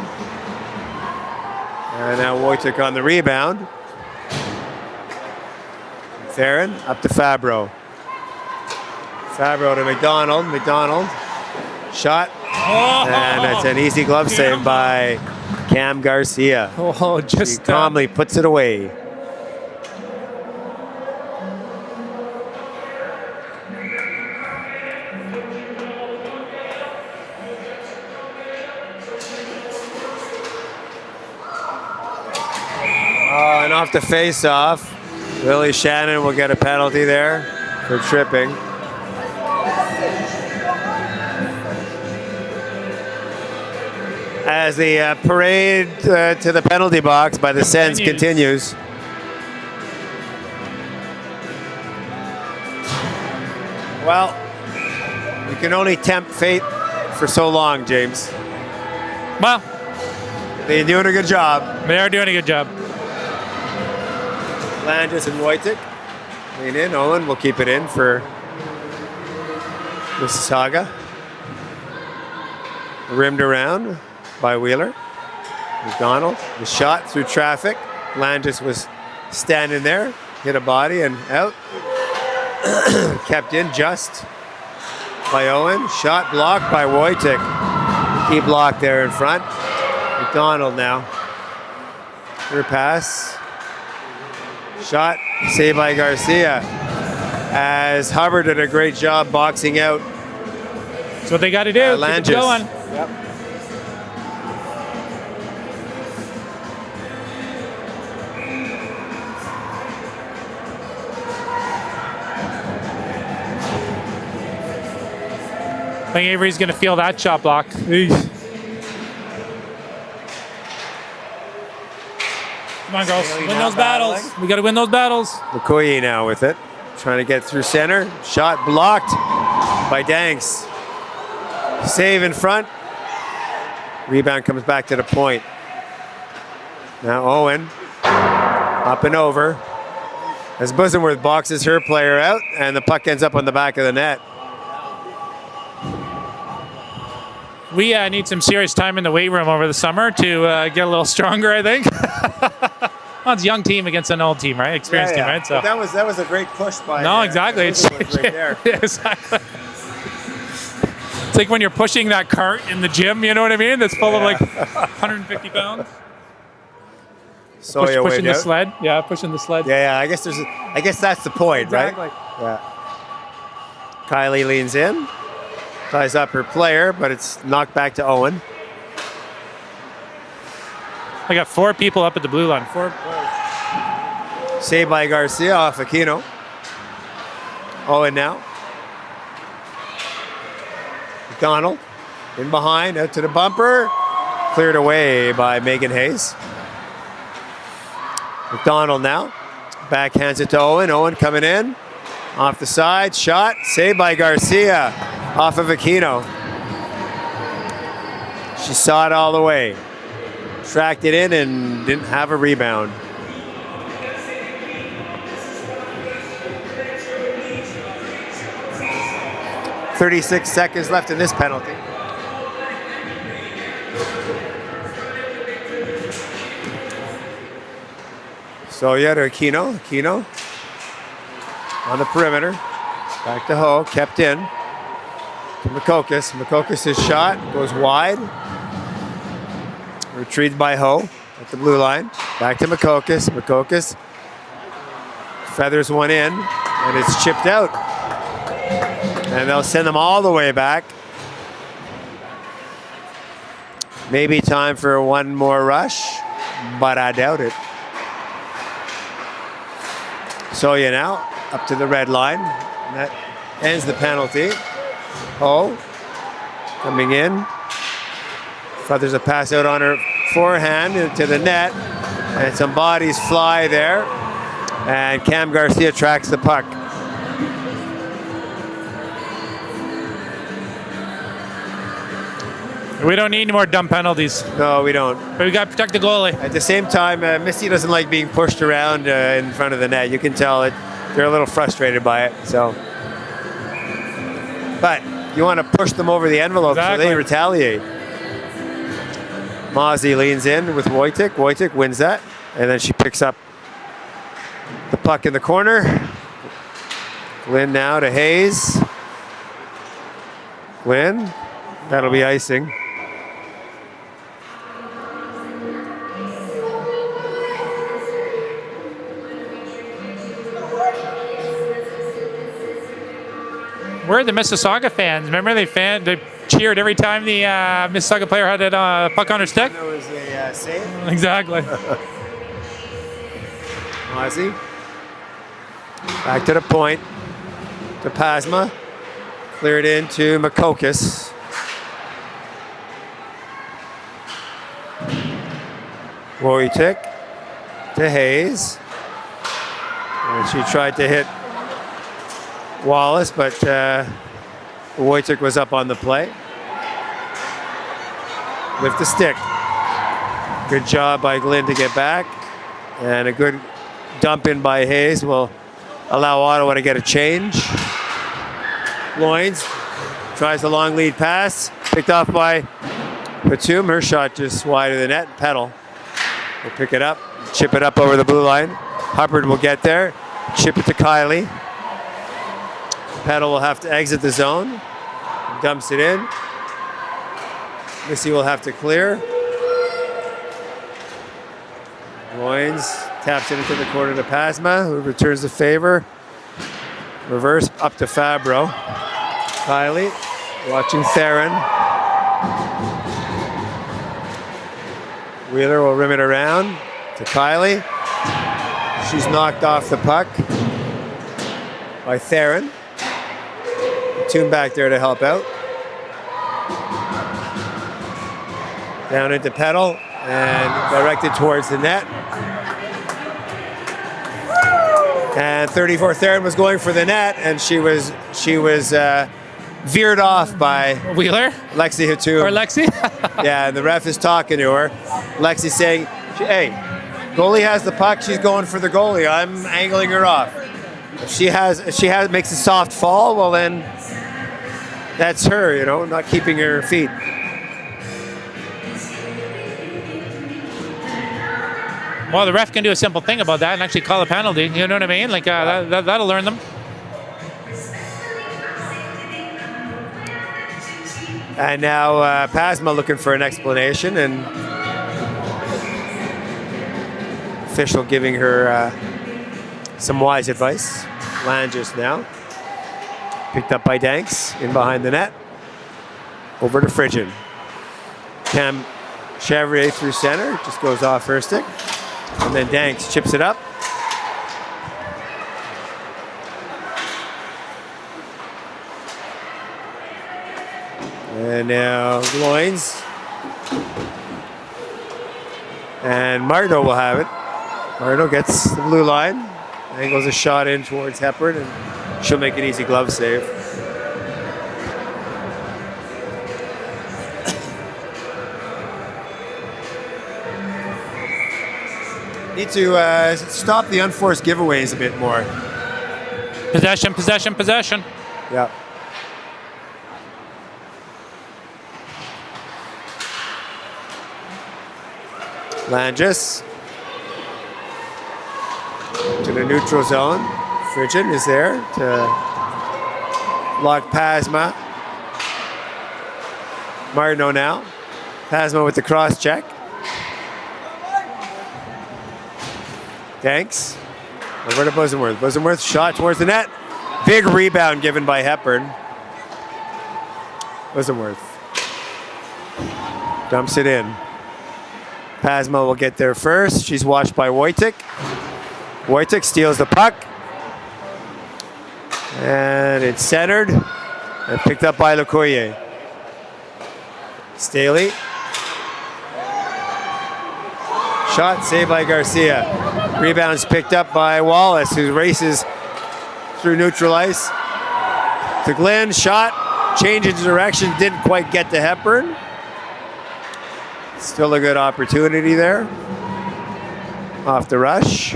And now Wojtek on the rebound. Theron up to Fabro. Fabro to McDonald. McDonald. Shot. And that's an easy glove save by Cam Garcia. Oh, just he calmly puts it away. And off the face-off, Willie Shannon will get a penalty there for tripping. As the parade to the penalty box by the Sens continues. Well, you can only tempt fate for so long, James. Well, they're doing a good job. They are doing a good job. Landis and Wojtek lean in. Owen will keep it in for Mississauga. rimmed around by Wheeler. McDonald, the shot through traffic. Landis was standing there, hit a body and out. Kept in just by Owen. Shot blocked by Wojcik. Key block there in front. McDonald now. Clear pass. Shot saved by Garcia. As Hubbard did a great job boxing out. That's what they got to do. Keep Langes. it going. Yep. I think Avery's going to feel that shot block. Eesh. Come on, girls. Bailey Win now those battles. battling. We got to win those battles. Okoye now with it. Trying to get through center. Shot blocked by Danks. Save in front. Rebound comes back to the point. Now Owen. Up and over. As Bosenworth boxes her player out, and the puck ends up on the back of the net. We need some serious time in the weight room over the summer to get a little stronger, I think. Well, it's a young team against an old team, right? Experienced team, right? So But that was a great push by. no, exactly. It's Bosenworth right there. yeah, exactly. It's like when you're pushing that cart in the gym. You know what I mean? That's full of like 150 pounds. Soya Pushing way the out. sled. Yeah, pushing the sled. Yeah. I guess that's the point, Exactly. right? Yeah. Kylie leans in, ties up her player, but it's knocked back to Owen. I got 4 people up at the blue line. 4. Saved by Garcia off Aquino. Owen now. McDonald in behind, out to the bumper. Cleared away by Megan Hayes. McDonald now. Backhands it to Owen. Owen coming in. Off the side. Shot. Saved by Garcia. Off of Aquino. She saw it all the way. Tracked it in and didn't have a rebound. .36 seconds left in this penalty. So yeah, to Aquino. Aquino on the perimeter. Back to Ho. Kept in. To Makokis. Makokis' shot goes wide. Retrieved by Ho at the blue line. Back to Makokis. Makokis feathers one in, and it's chipped out. And they'll send them all the way back. Maybe time for one more rush, but I doubt it. Soya now up to the red line. And that ends the penalty. Ho coming in. Feathers a pass out on her forehand into the net. And some bodies fly there. And Cam Garcia tracks the puck. We don't need any more dumb penalties. No, we don't. But we got to protect the goalie. At the same time, Missy doesn't like being pushed around in front of the net. You can tell it; they're a little frustrated by it. So, but you want to push them over the envelope so they retaliate. Mozzie leans in with Wojcik. Wojcik wins that, and then she picks up the puck in the corner. Glynn now to Hayes. Glynn, that'll be icing. Where are the Mississauga fans? Remember they cheered every time the Mississauga player had that puck on her stick? That was a save. Exactly. Mozzie. Back to the point. To Pasma. Cleared into Makokis. Wojcik to Hayes. And she tried to hit Wallace, but Wojcik was up on the play. With the stick. Good job by Glynn to get back. And a good dump in by Hayes will allow Ottawa to get a change. Loins tries the long lead pass. Picked off by Batum, her shot just wide of the net. Pedal will pick it up, chip it up over the blue line. Hubbard will get there, chip it to Kylie. Pedal will have to exit the zone, dumps it in. Missy will have to clear. Loins taps it into the corner to Pasma, who returns the favor. Reverse up to Fabro. Kylie watching Theron. Wheeler will rim it around to Kylie. She's knocked off the puck by Theron. Tune back there to help out. Down into Pedal and directed towards the net. And 34 Theron was going for the net, and she was veered off by Wheeler? Lexi Hatum. Or Lexi? Yeah, and the ref is talking to her. Lexi saying, hey, goalie has the puck, she's going for the goalie. I'm angling her off. If she makes a soft fall, well then that's her, not keeping her feet. Well, the ref can do a simple thing about that and actually call a penalty. You know what I mean? Like that'll learn them. And now Pasma looking for an explanation, and official giving her some wise advice. Langis now. Picked up by Danks in behind the net. Over to Frigin. Cam Chevrier through center, just goes off her stick. And then Danks chips it up. And now Loins. And Martineau will have it. Martineau gets the blue line. Angles a shot in towards Hepburn, and she'll make an easy glove save. Need to stop the unforced giveaways a bit more. Possession, possession, possession. Yeah. Langis to the neutral zone. Frigin is there to lock Pasma. Martineau now. Pasma with the cross check. Danks over to Bosenworth. Bosenworth shot towards the net. Big rebound given by Hepburn. Bosenworth dumps it in. Pasma will get there first. She's watched by Wojcik. Wojcik steals the puck. And it's centered and picked up by Lecoyer. Staley. Shot saved by Garcia. Rebounds picked up by Wallace, who races through neutral ice. To Glenn, shot, changes direction, didn't quite get to Hepburn. Still a good opportunity there. Off the rush.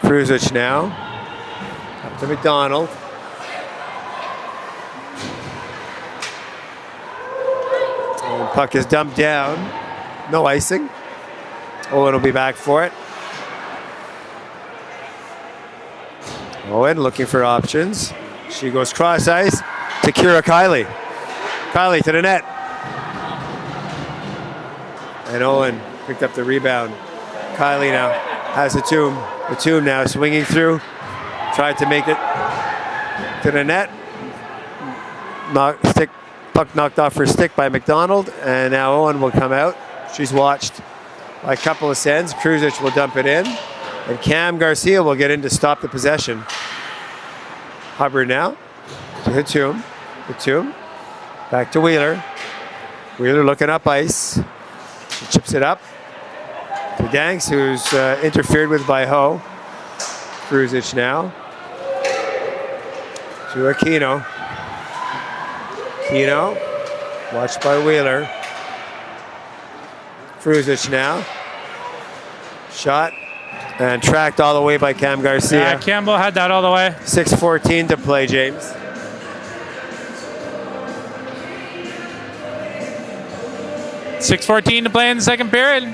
Kruzic now. Up to McDonald. And puck is dumped down. No icing. Owen will be back for it. Owen looking for options. She goes cross ice to Kira Kylie. Kylie to the net. And Owen picked up the rebound. Kylie now has the tomb. The tomb now swinging through. Tried to make it to the net. Puck knocked off her stick by McDonald. And now Owen will come out. She's watched by a couple of Sens. Kruzic will dump it in. And Cam Garcia will get in to stop the possession. Hubbard now to Hatum. Hatum back to Wheeler. Wheeler looking up ice. She chips it up to Danks, who's interfered with by Ho. Kruzic now to Aquino. Aquino watched by Wheeler. Kruzic now. Shot and tracked all the way by Cam Garcia. Yeah, Campbell had that all the way. 6:14 to play, James. 6:14 to play in the second period.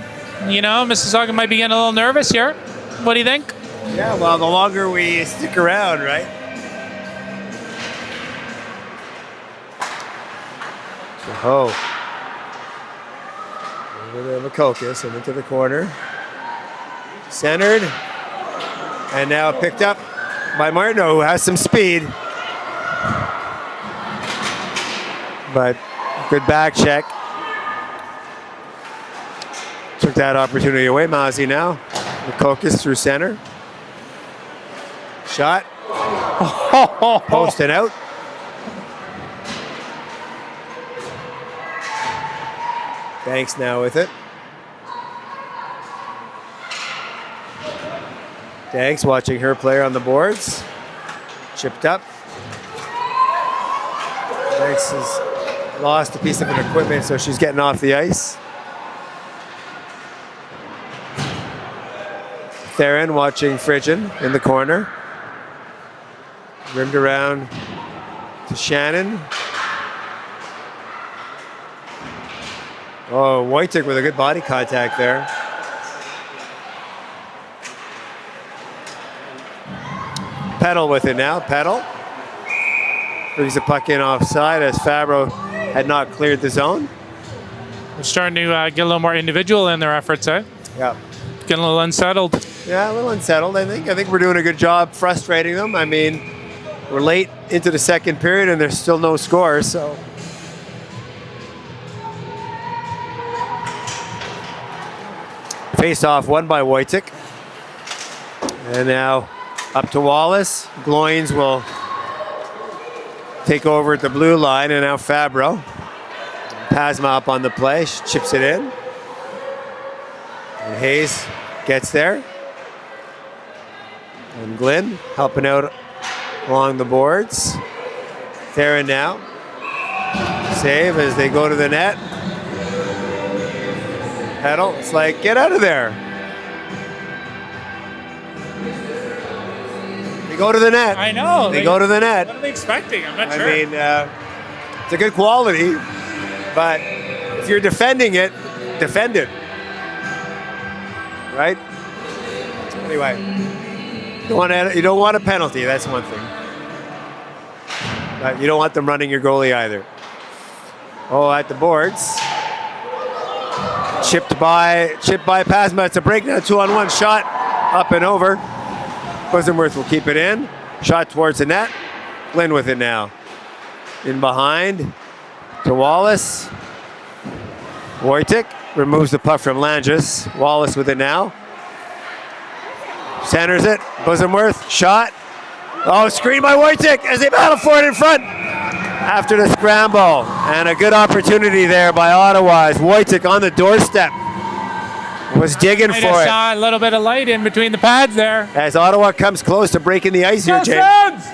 You know, Mississauga might be getting a little nervous here. What do you think? Yeah, well, the longer we stick around, right? Oh. Over to Makokas and into the corner. Centered. And now picked up by Martineau, who has some speed. But good back check. Took that opportunity away. Mozzie now. Makokas through center. Shot. Posted out. Banks now with it. Banks watching her player on the boards. Chipped up. Banks has lost a piece of her equipment, so she's getting off the ice. Theron watching Frigin in the corner. Rimmed around to Shannon. Oh, Wojtek with a good body contact there. Peddle with it now. Peddle brings the puck in offside as Fabro had not cleared the zone. They're starting to get a little more individual in their efforts, eh? Yeah. Getting a little unsettled. Yeah, a little unsettled, I think. I think we're doing a good job frustrating them. I mean, we're late into the second period and there's still no score, so. Face off won by Wojtek. And now up to Wallace. Gloins will take over at the blue line, and now Fabro. Pasma up on the play, she chips it in. And Hayes gets there. And Glenn helping out along the boards. Theron now. Save as they go to the net. Peddle, it's like, get out of there. They go to the net. I know. They go to the net. What are they expecting? I'm not sure. I mean, it's a good quality, but if you're defending it, defend it. Right? Anyway, you don't want a penalty, that's one thing. But you don't want them running your goalie either. Oh, at the boards. Chipped by Pasma. It's a break now. 2-on-1 shot up and over. Bosenworth will keep it in. Shot towards the net. Lynn with it now. In behind to Wallace. Wojtek removes the puck from Langis. Wallace with it now. Centers it. Bosenworth. Shot. Oh, screen by Wojtek as they battle for it in front. After the scramble, and a good opportunity there by Ottawa as Wojtek on the doorstep was digging for it. Saw a little bit of light in between the pads there. As Ottawa comes close to breaking the ice here, James.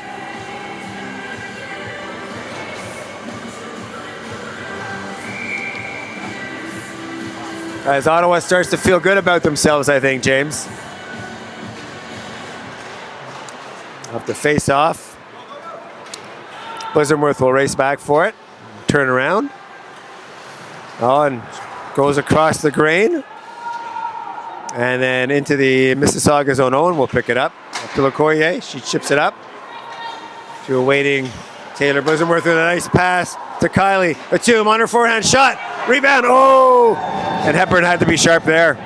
As Ottawa starts to feel good about themselves, I think, James. Off the face off. Bosenworth will race back for it. Turn around. Oh, and goes across the grain. And then into the Mississauga zone. Owen will pick it up. Up to Lecoyer. She chips it up. To a waiting Taylor Bosenworth with a nice pass to Kylie. A tomb on her forehand shot. Rebound. Oh! And Hepburn had to be sharp there.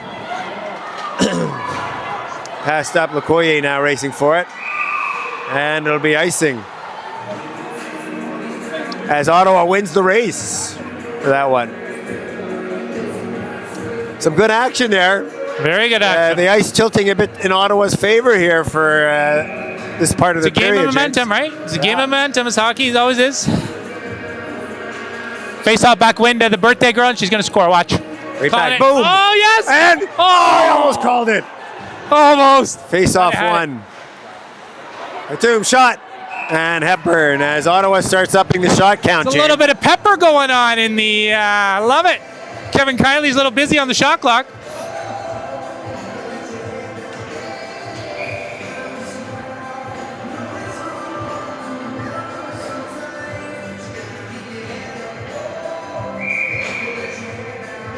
Passed up. Lecoyer now racing for it. And it'll be icing. As Ottawa wins the race for that one. Some good action there. Very good action. The ice tilting a bit in Ottawa's favor here for this part of the period. It's a game of momentum, right? It's a game of momentum, as hockey always is. Face off back window, the birthday girl, and she's going to score. Watch. Right back. Boom. Oh, yes. And I almost called it. Almost. Face off one. A tomb shot. And Hepburn as Ottawa starts upping the shot count. There's a little bit of pepper going on in the, love it. Kevin Kiley's a little busy on the shot clock.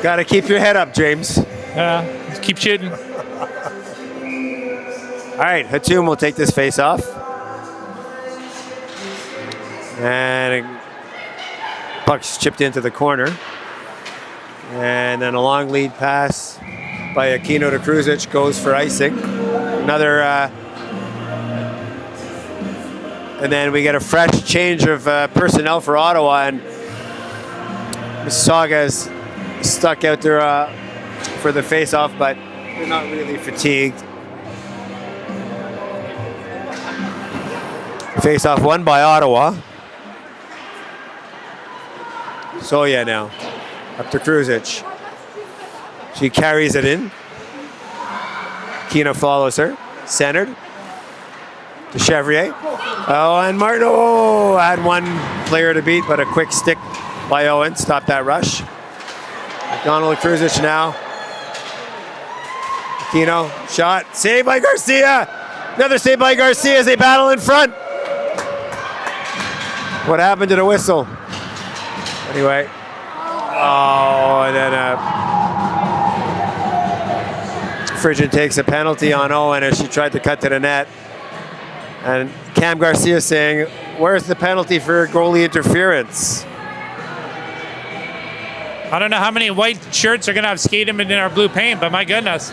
Got to keep your head up, James. Just keep shooting. All right, Hatum will take this face off. And puck's chipped into the corner. And then a long lead pass by Aquino to Kruzic goes for icing. Another, and then we get a fresh change of personnel for Ottawa, and Mississauga is stuck out there for the face-off, but they're not really fatigued. Face-off won by Ottawa. Soya now, up to Kruzic. She carries it in. Kina follows her, centered to Chevrier. Oh, and Martin had one player to beat, but a quick stick by Owen stopped that rush. McDonald Kruzic now. Aquino, shot, saved by Garcia. Another save by Garcia as they battle in front. What happened to the whistle? Anyway. Oh, and then Frigid takes a penalty on Owen as she tried to cut to the net. And Cam Garcia saying, where's the penalty for goalie interference? I don't know how many white shirts are going to have skated in our blue paint, but my goodness.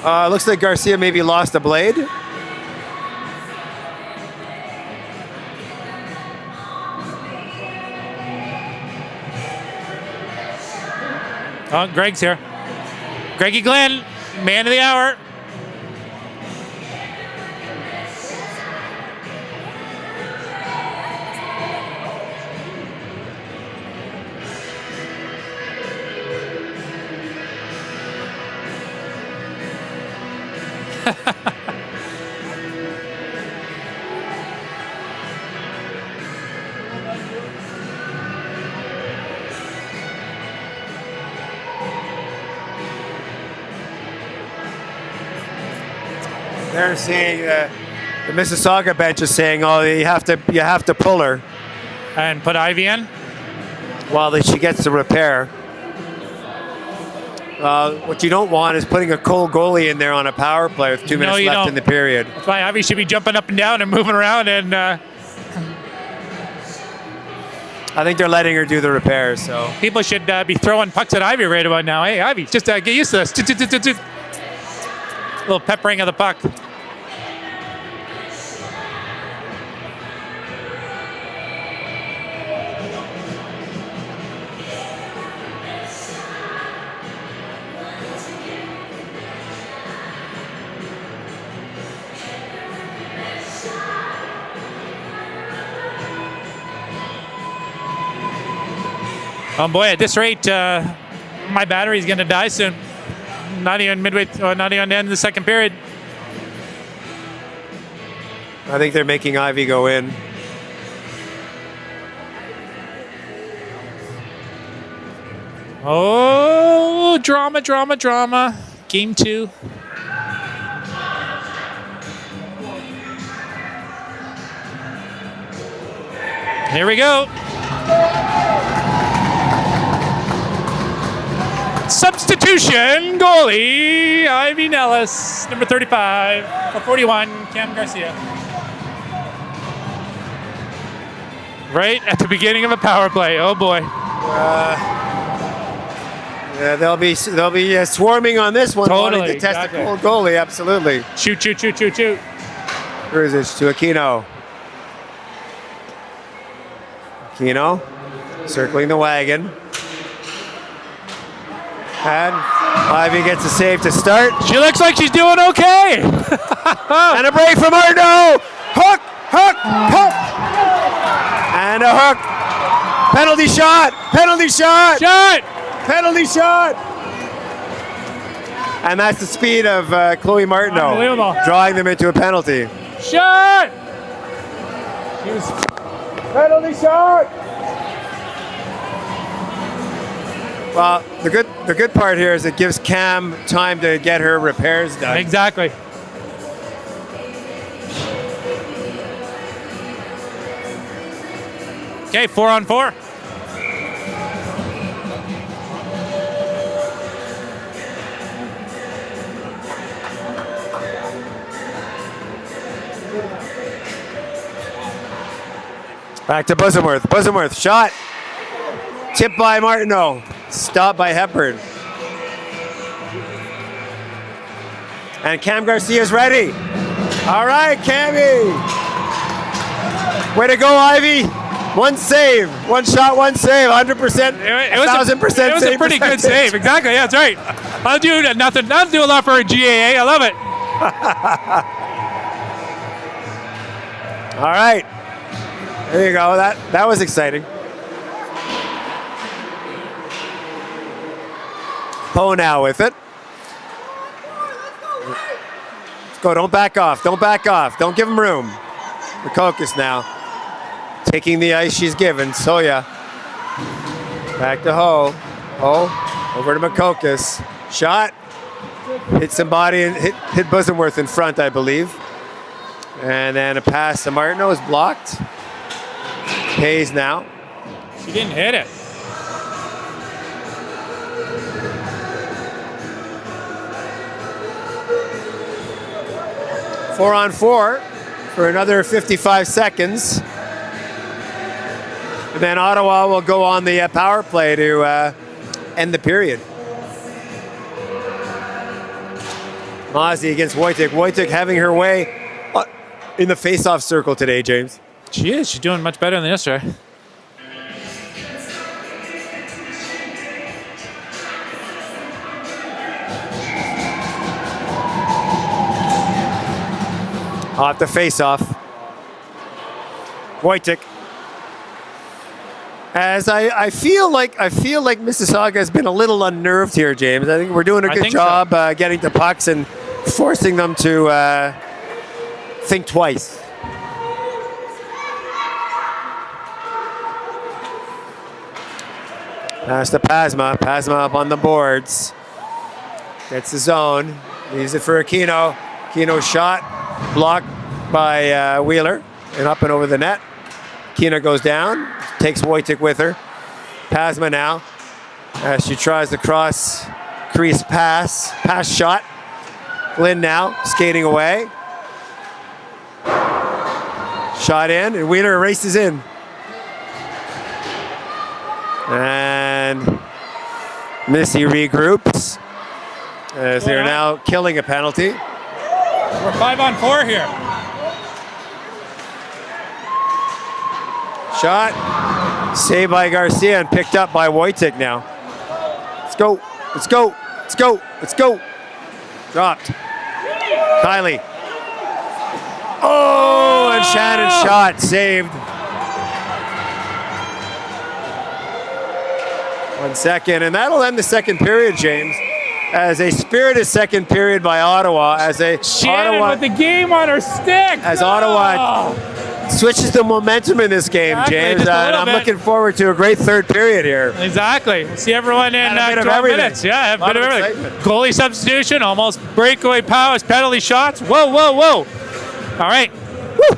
Looks like Garcia maybe lost a blade. Oh, Greg's here. Greggy Glenn, man of the hour. They're saying the Mississauga bench is saying, "Oh, you have to pull her And put Ivy in. while she gets the repair." What you don't want is putting a cold goalie in there on a power play with 2 minutes you left don't. in the period. That's why Ivy should be jumping up and down and moving around. And I think they're letting her do the repairs. So people should be throwing pucks at Ivy right about now. Hey, Ivy, just get used to this. Little peppering of the puck. Oh boy, at this rate, my battery's going to die soon. Not even midway, not even the end of the second period. I think they're making Ivy go in. Oh, drama, drama, drama. Game 2. Here we go. Substitution goalie, Ivy Nellis, number 35, or 41, Cam Garcia. Right at the beginning of a power play. Oh boy. Yeah, they'll be swarming on this one. Totally, Wanting to test exactly. a cold goalie, absolutely. Shoot, shoot, shoot, shoot, shoot. Kruzic to Aquino. Aquino circling the wagon. And Ivy gets a save to start. She looks like she's doing okay. And a break from Arno. Hook, hook, hook. And a hook. Penalty shot. Penalty shot. Shot. Penalty shot. And that's the speed of Chloe Martineau. Unbelievable. Drawing them into a penalty. Shot. Penalty shot. Well, the good part here is it gives Cam time to get her repairs done. Exactly. Okay, 4-on-4. Back to Bussenworth. Bussenworth, shot. Tipped by Martineau. Stopped by Hepburn. And Cam Garcia's ready. All right, Cammy. Way to go, Ivy. One save. One shot, one save. 100%. 1,000% It was a pretty good save. Exactly. Yeah, that's right. I'll do nothing. That'll do a lot for a GAA. I love it. All right. There you go. That was exciting. Poe now with it. Let's go. Don't back off. Don't back off. Don't give him room. Makokis now. Taking the ice she's given. Soya. Back to Ho. Ho. Over to Makokis. Shot. Hit somebody and hit Bussenworth in front, I believe. And then a pass to Martineau is blocked. Hayes now. She didn't hit it. Four on four for another 55 seconds. And then Ottawa will go on the power play to end the period. Mozzie against Wojtek. Wojtek having her way in the face-off circle today, James. She is. She's doing much better than yesterday. Off the face-off. Wojtek. As I feel like Mississauga has been a little unnerved here, James. I think we're doing a good job getting to pucks and forcing them to think twice. Pass to Pasma. Pasma up on the boards. Gets the zone. Leaves it for Aquino. Aquino shot. Blocked by Wheeler. And up and over the net. Aquino goes down. Takes Wojtek with her. Pasma now. As she tries the cross crease pass. Pass shot. Glynn now. Skating away. Shot in. And Wheeler races in. And Missy regroups as they're now killing a penalty. We're 5-on-4 here. Shot. Saved by Garcia and picked up by Wojtek now. Let's go. Let's go. Let's go. Let's go. Dropped. Kylie. Oh, and Shannon shot. Saved. 1 second, and that'll end the second period, James. As a spirited second period by Ottawa, Shannon with the game on her stick. As Ottawa switches the momentum in this game, exactly, James. And I'm looking forward to a great third period here. Exactly. See everyone in 12 minutes. Yeah, a bit of everything. Goalie substitution, almost breakaway powers, penalty shots. Whoa, whoa, whoa. All right. Woo.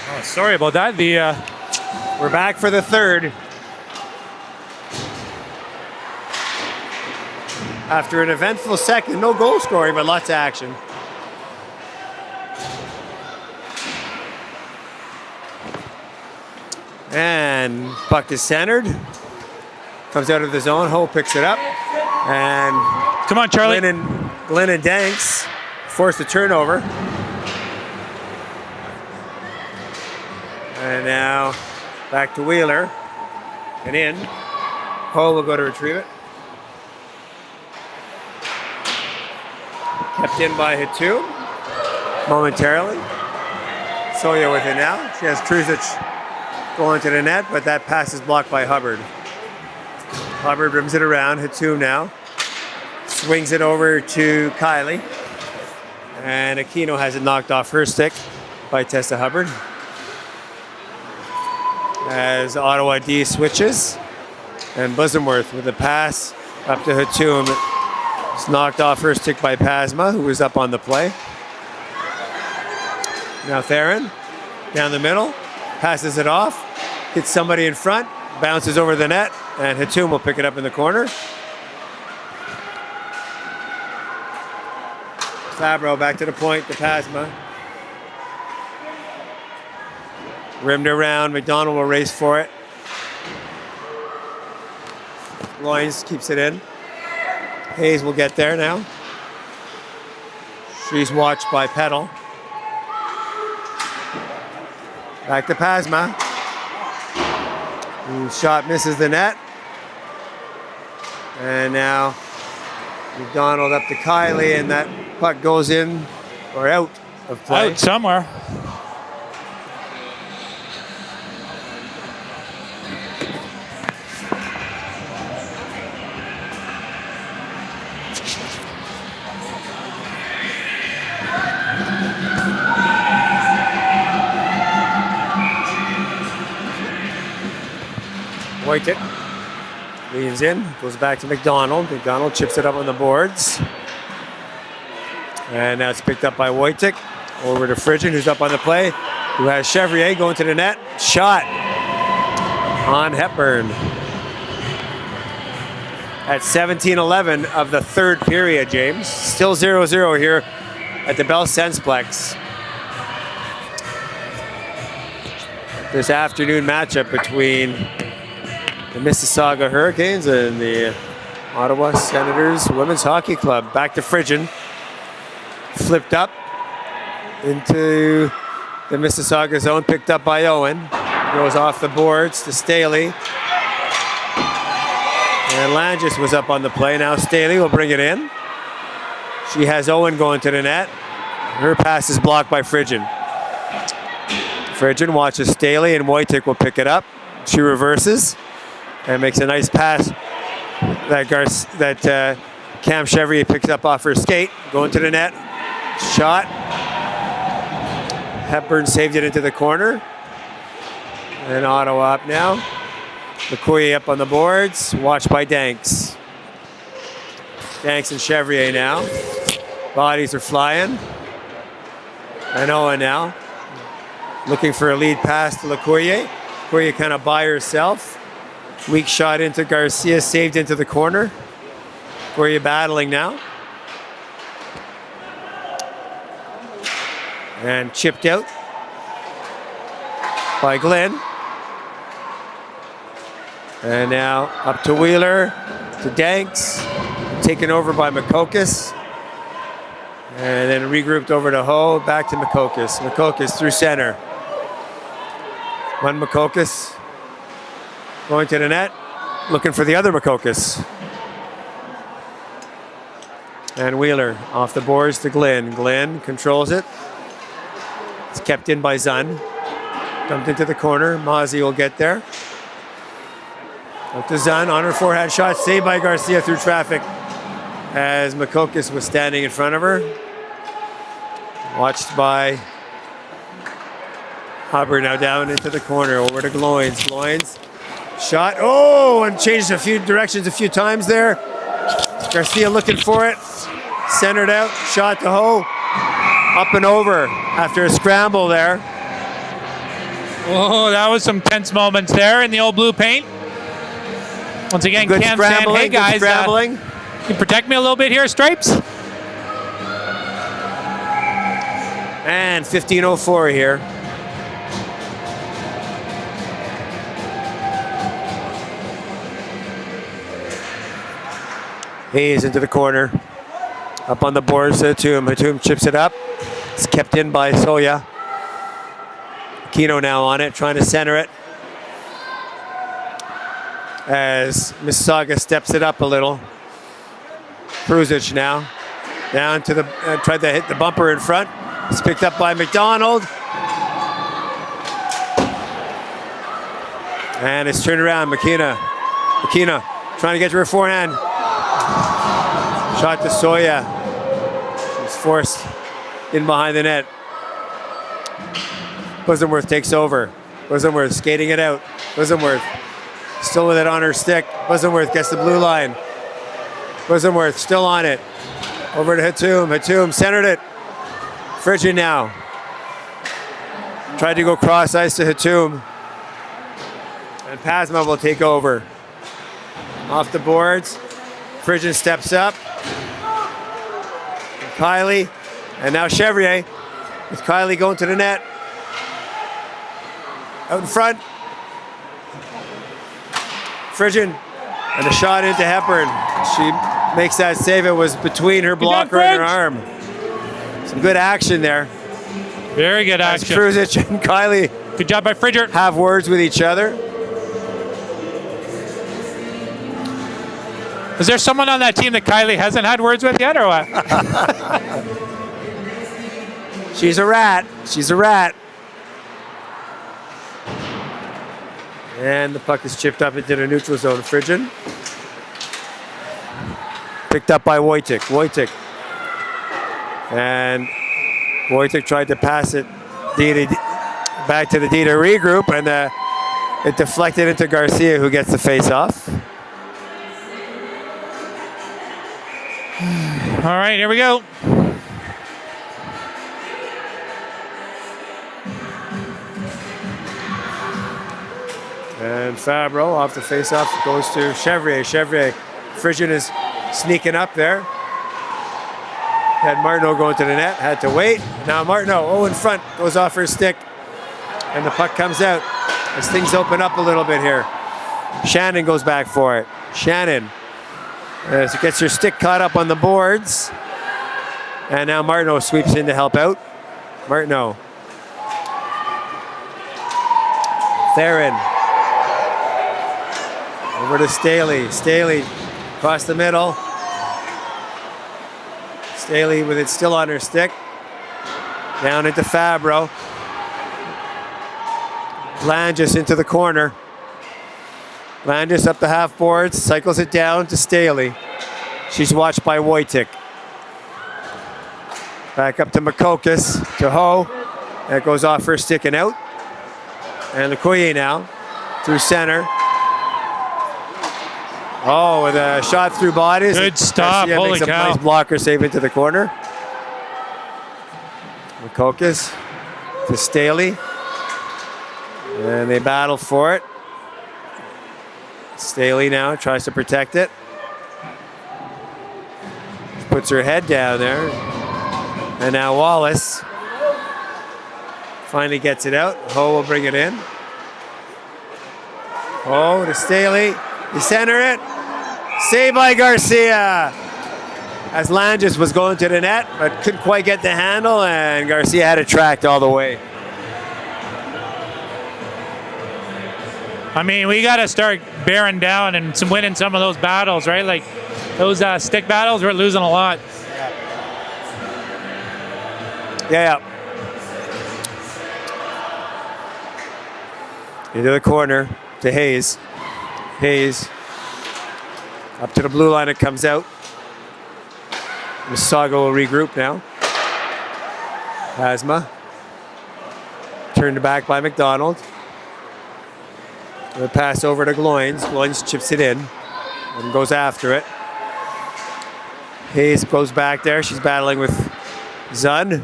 Oh, sorry about that. We're back for the third. After an eventful second, no goal scoring, but lots of action. And puck is centered. Comes out of the zone. Ho picks it up. And come on, Charlie. Glenn and Danks force the turnover. And now back to Wheeler. And in. Ho will go to retrieve it. Kept in by Hatu momentarily. Soya with it now. She has Truzic going to the net, but that pass is blocked by Hubbard. Hubbard rims it around. Hatu now swings it over to Kylie. And Aquino has it knocked off her stick by Tessa Hubbard. As Ottawa D switches. And Bosomworth with a pass up to Hatu. It's knocked off her stick by Pasma, who was up on the play. Now Theron, down the middle, passes it off, hits somebody in front, bounces over the net, and Hatum will pick it up in the corner. Fabro back to the point to Pasma. Rimmed around, McDonald will race for it. Loins keeps it in. Hayes will get there now. She's watched by Petal. Back to Pasma. Shot misses the net. And now McDonald up to Kylie, and that puck goes in or out of play. Out somewhere. Wojtek leans in, goes back to McDonald. McDonald chips it up on the boards. And now it's picked up by Wojtek. Over to Frigin, who's up on the play. Who has Chevrier going to the net. Shot on Hepburn. At 17:11 of the third period, James. Still 0-0 here at the Bell Sensplex. This afternoon matchup between the Mississauga Hurricanes and the Ottawa Senators Women's Hockey Club. Back to Frigin. Flipped up into the Mississauga zone, picked up by Owen. Goes off the boards to Staley. And Langis was up on the play. Now Staley will bring it in. She has Owen going to the net. Her pass is blocked by Frigin. Frigin watches Staley, and Wojtek will pick it up. She reverses and makes a nice pass that Cam Chevrier picks up off her skate. Going to the net. Shot. Hepburn saved it into the corner. And Ottawa up now. McCoy up on the boards. Watched by Danks. Danks and Chevrier now. Bodies are flying. And Owen now. Looking for a lead pass to LeCourrier. LeCourrier kind of by herself. Weak shot into Garcia, saved into the corner. LeCourrier battling now. And chipped out by Glenn. And now up to Wheeler, to Danks. Taken over by Makokis. And then regrouped over to Ho, back to Makokis. Makokis through center. One Makokis going to the net, looking for the other Makokis. And Wheeler off the boards to Glenn. Glenn controls it. It's kept in by Zun. Dumped into the corner. Mozzie will get there. Out to Zun on her forehand shot, saved by Garcia through traffic as Makokis was standing in front of her. Watched by Hubbard, now down into the corner, over to Gloins. Gloins, shot, oh, and changed a few directions a few times there. Garcia looking for it, centered out, shot to Ho. up and over after a scramble there. Oh, that was some tense moments there in the old blue paint. Once again, Good Cam saying, hey guys, scrambling. can you protect me a little bit here, Stripes? And 15:04 here. Hayes into the corner. Up on the boards to Hatum. Hatum chips it up. It's kept in by Soya. Kino now on it, trying to center it. As Mississauga steps it up a little. Prusic now. Down to the, tried to hit the bumper in front. It's picked up by McDonald. And it's turned around, McKenna trying to get to her forehand. Shot to Soya. She's forced in behind the net. Bosamworth takes over. Bosamworth skating it out. Bosamworth still with it on her stick. Bosamworth gets the blue line. Bosamworth still on it. Over to Hatum. Hatum centered it. Frigid now. Tried to go cross ice to Hatum. And Pasma will take over. Off the boards. Frigid steps up. And Kylie. And now Chevrier. With Kylie going to the net. Out in front. Frigid. And a shot into Hepburn. She makes that save. It was between her blocker and her arm. Some good action there. Very good action. As Prusic and Kylie. Good job by Frigid. Have words with each other. Is there someone on that team that Kylie hasn't had words with yet, or what? She's a rat. She's a rat. And the puck is chipped up into the neutral zone. Frigid. Picked up by Wojtek. Wojtek. And Wojtek tried to pass it back to the D to regroup, and it deflected into Garcia, who gets the face off. All right, here we go. And Fabro off the face-off goes to Chevrier. Chevrier, Frigid is sneaking up there. Had Martineau going to the net, had to wait. Now Martineau, in front, goes off her stick. And the puck comes out as things open up a little bit here. Shannon goes back for it. Shannon, as it gets her stick caught up on the boards. And now Martineau sweeps in to help out. Martineau. Theron. Over to Staley. Staley across the middle. Staley with it still on her stick. Down into Fabro. Langis into the corner. Langis up the half boards, cycles it down to Staley. She's watched by Wojtek. Back up to Makokis, to Ho. That goes off her stick and out. And Lukoye now, through center. Oh, with a shot through bodies. Good stop, Garcia holy makes a cow. nice blocker save into the corner. Makokis to Staley. And they battle for it. Staley now tries to protect it. Puts her head down there. And now Wallace finally gets it out. Ho will bring it in. Ho to Staley. He center it. Saved by Garcia. As Langis was going to the net, but couldn't quite get the handle, and Garcia had it tracked all the way. I mean, we got to start bearing down and winning some of those battles, right? Like those stick battles, we're losing a lot. Yeah. Into the corner to Hayes. Hayes up to the blue line. It comes out. Mississauga will regroup now. Asma turned back by McDonald. The pass over to Gloins. Gloins chips it in and goes after it. Hayes goes back there. She's battling with Zun.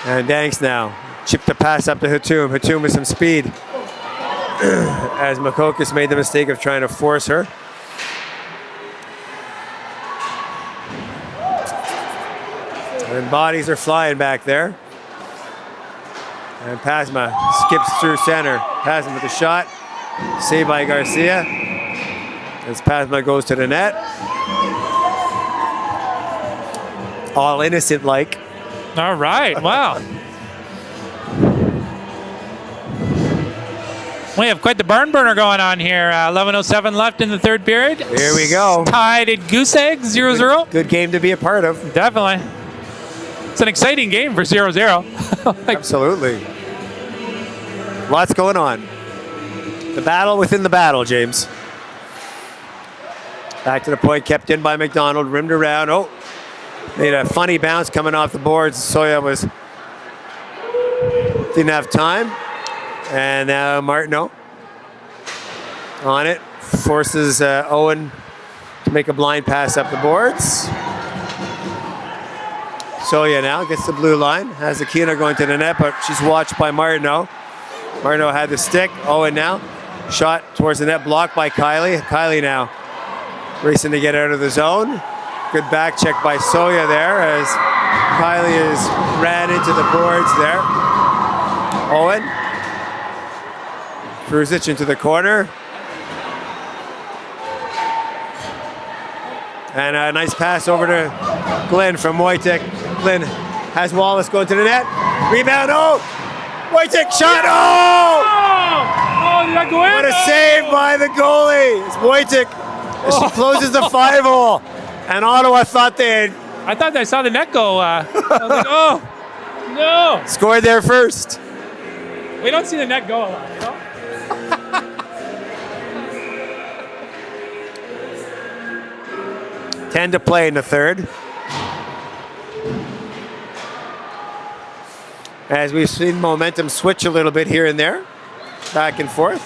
And Danks now. Chip the pass up to Hatum. Hatum with some speed. As Makokis made the mistake of trying to force her. And bodies are flying back there. And Pasma skips through center. Pasma with the shot. Saved by Garcia. As Pasma goes to the net. All innocent-like. All right, wow. We have quite the barn burner going on here. 11:07 left in the third period. Here we go. Tied at Goose Egg, 0-0. Good game to be a part of. Definitely. It's an exciting game for 0-0. Absolutely. Lots going on. The battle within the battle, James. Back to the point, kept in by McDonald, rimmed around. Oh, made a funny bounce coming off the boards. Soya didn't have time. And now Martineau on it, forces Owen to make a blind pass up the boards. Soya now gets the blue line, has Akina going to the net, but she's watched by Martineau. Martineau had the stick. Owen now, shot towards the net, blocked by Kylie. Kylie now racing to get out of the zone. Good back check by Soya there as Kylie has ran into the boards there. Owen. Kruzic into the corner. And a nice pass over to Glenn from Wojtek. Glenn has Wallace going to the net. Rebound, oh! Wojtek shot, oh! Oh, did that go in? What a save by the goalie. It's Wojtek as she closes the 5-hole. And Ottawa thought they had... I thought I saw the net go. I was like, oh, no. Scored there first. We don't see the net go a lot, you know? 10 to play in the third. As we've seen momentum switch a little bit here and there, back and forth.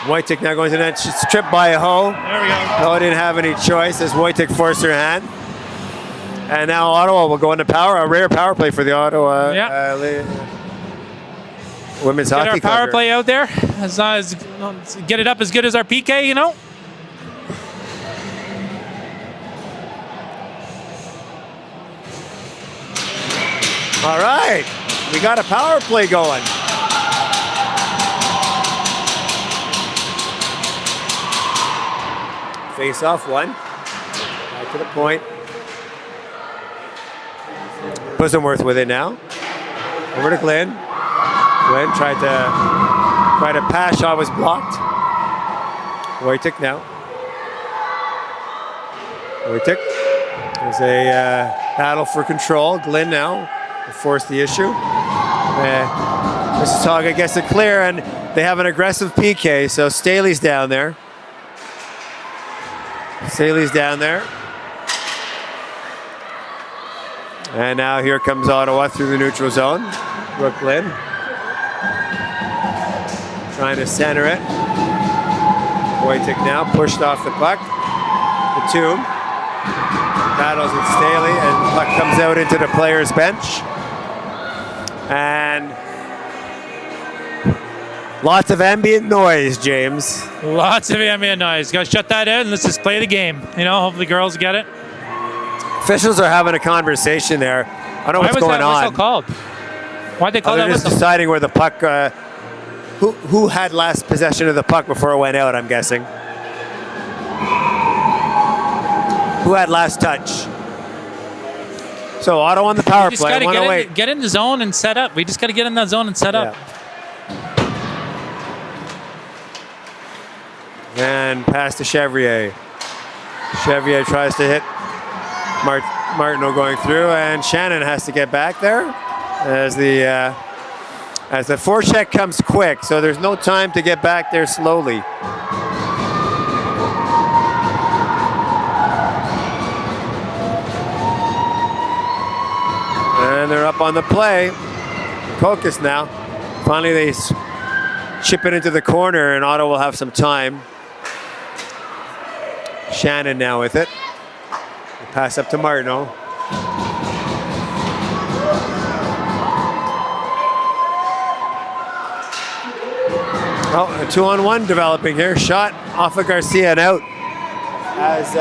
Wojtek now going to the net. She's tripped by a Ho. There we go. Ho didn't have any choice as Wojtek forced her hand. And now Ottawa will go into power, a rare power play for the Ottawa women's hockey club. Get our power play out there. As long as get it up as good as our PK, you know. All right, we got a power play going. Face off one. Back to the point. Bosamworth with it now. Over to Glenn. Glenn tried to pass, shot was blocked. Wojtek now. Wojtek. There's a battle for control. Glenn now will force the issue. Mississauga gets it clear, and they have an aggressive PK, so Staley's down there. Staley's down there. And now here comes Ottawa through the neutral zone. Brooklyn trying to center it. Wojtek now pushed off the puck. Batum battles with Staley, and the puck comes out into the players' bench. And lots of ambient noise, James. Lots of ambient noise. Got to shut that out and let's just play the game. You know, hopefully girls get it. Officials are having a conversation there. I don't know what's going on. Why was that whistle called? Why'd they call that They're just whistle? deciding where the puck, who had last possession of the puck before it went out, I'm guessing. Who had last touch? So Ottawa on the power play, 108. Get in the zone and set up. We just got to get in that zone and set up. And pass to Chevrier. Chevrier tries to hit Martineau going through, and Shannon has to get back there as the forecheck comes quick, so there's no time to get back there slowly. And they're up on the play. Focus now. Finally, they chip it into the corner, and Ottawa will have some time. Shannon now with it. Pass up to Martineau. Oh, a 2-on-1 developing here. Shot off of Garcia and out. As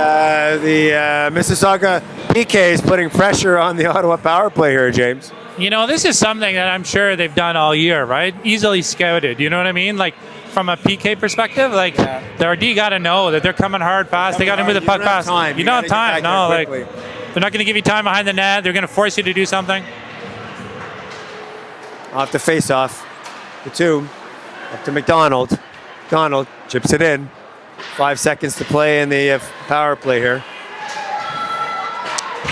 the Mississauga PK is putting pressure on the Ottawa power play here, James. You know, this is something that I'm sure they've done all year, right? Easily scouted. You know what I mean? Like, from a PK perspective, like, their D got to know that they're coming hard fast. They got to move the puck fast. You don't have time. No, like, they're not going to give you time behind the net. They're going to force you to do something. Off the face-off. The 2. Up to McDonald. McDonald chips it in. 5 seconds to play in the power play here.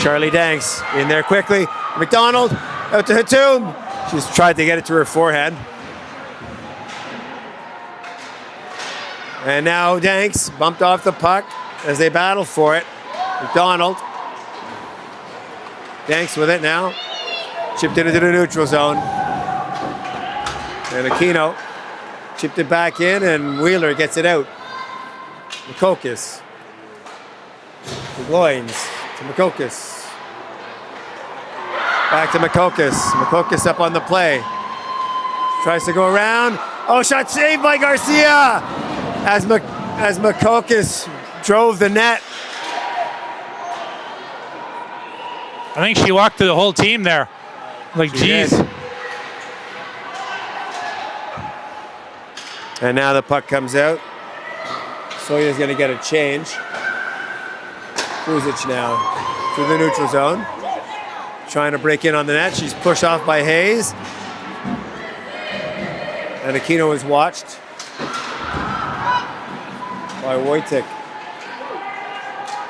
Charlie Danks in there quickly. McDonald out to Hatum. She's tried to get it to her forehand. And now Danks bumped off the puck as they battle for it. McDonald. Danks with it now. Chipped it into the neutral zone. And Aquino chipped it back in, and Wheeler gets it out. Makokis. To Gloins. To Makokis. Back to Makokis. Makokis up on the play. Tries to go around. Oh, shot saved by Garcia! As Makokis drove the net. I think she walked through the whole team there. Like, geez. And now the puck comes out. Soya's going to get a change. Kuzic now through the neutral zone. Trying to break in on the net. She's pushed off by Hayes. And Aquino is watched by Wojcik.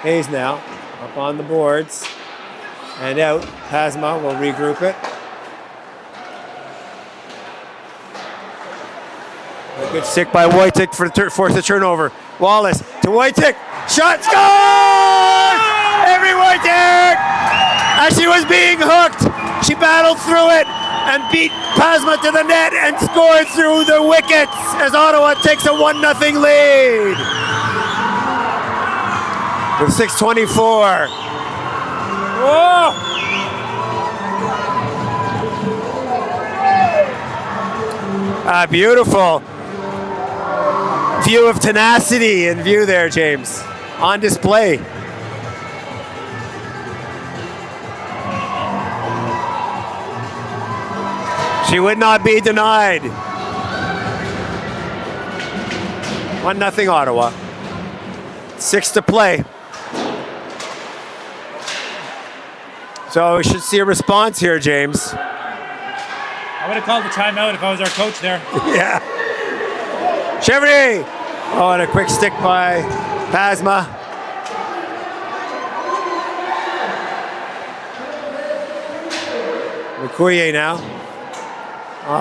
Hayes now up on the boards. And out. Pasma will regroup it. A good stick by Wojcik for force the turnover. Wallace to Wojcik. Shot, score! Every Wojcik! As she was being hooked, she battled through it and beat Pasma to the net and scored through the wickets as Ottawa takes a 1-0 lead. With 6:24. Whoa! Beautiful view of tenacity in view there, James. On display. She would not be denied. 1-0 Ottawa. 6 to play. So we should see a response here, James. I would have called the timeout if I was our coach there. Yeah. Chevrier. Oh, and a quick stick by Pasma. McCouillet now.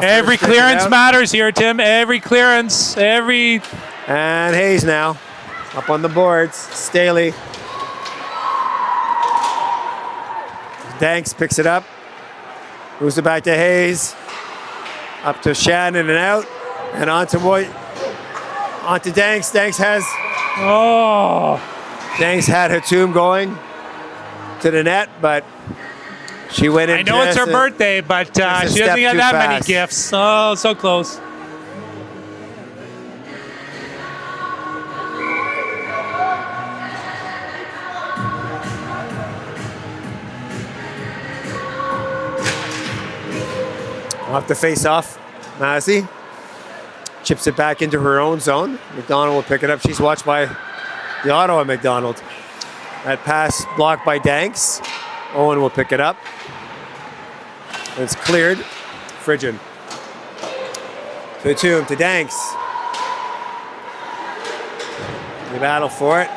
Every clearance matters here, Tim. Every clearance, every... And Hayes now. Up on the boards. Staley. Danks picks it up. Moves it back to Hayes. Up to Shannon and out. And on to Danks. Danks has... Oh! Danks had Hatum going to the net, but she went in. I know it's her birthday, but she doesn't get that many gifts. Oh, so close. Off the face-off, Massey chips it back into her own zone. McDonald will pick it up. She's watched by the Ottawa McDonald. That pass blocked by Danks. Owen will pick it up. It's cleared. Frigin. To Hatum, to Danks. They battle for it.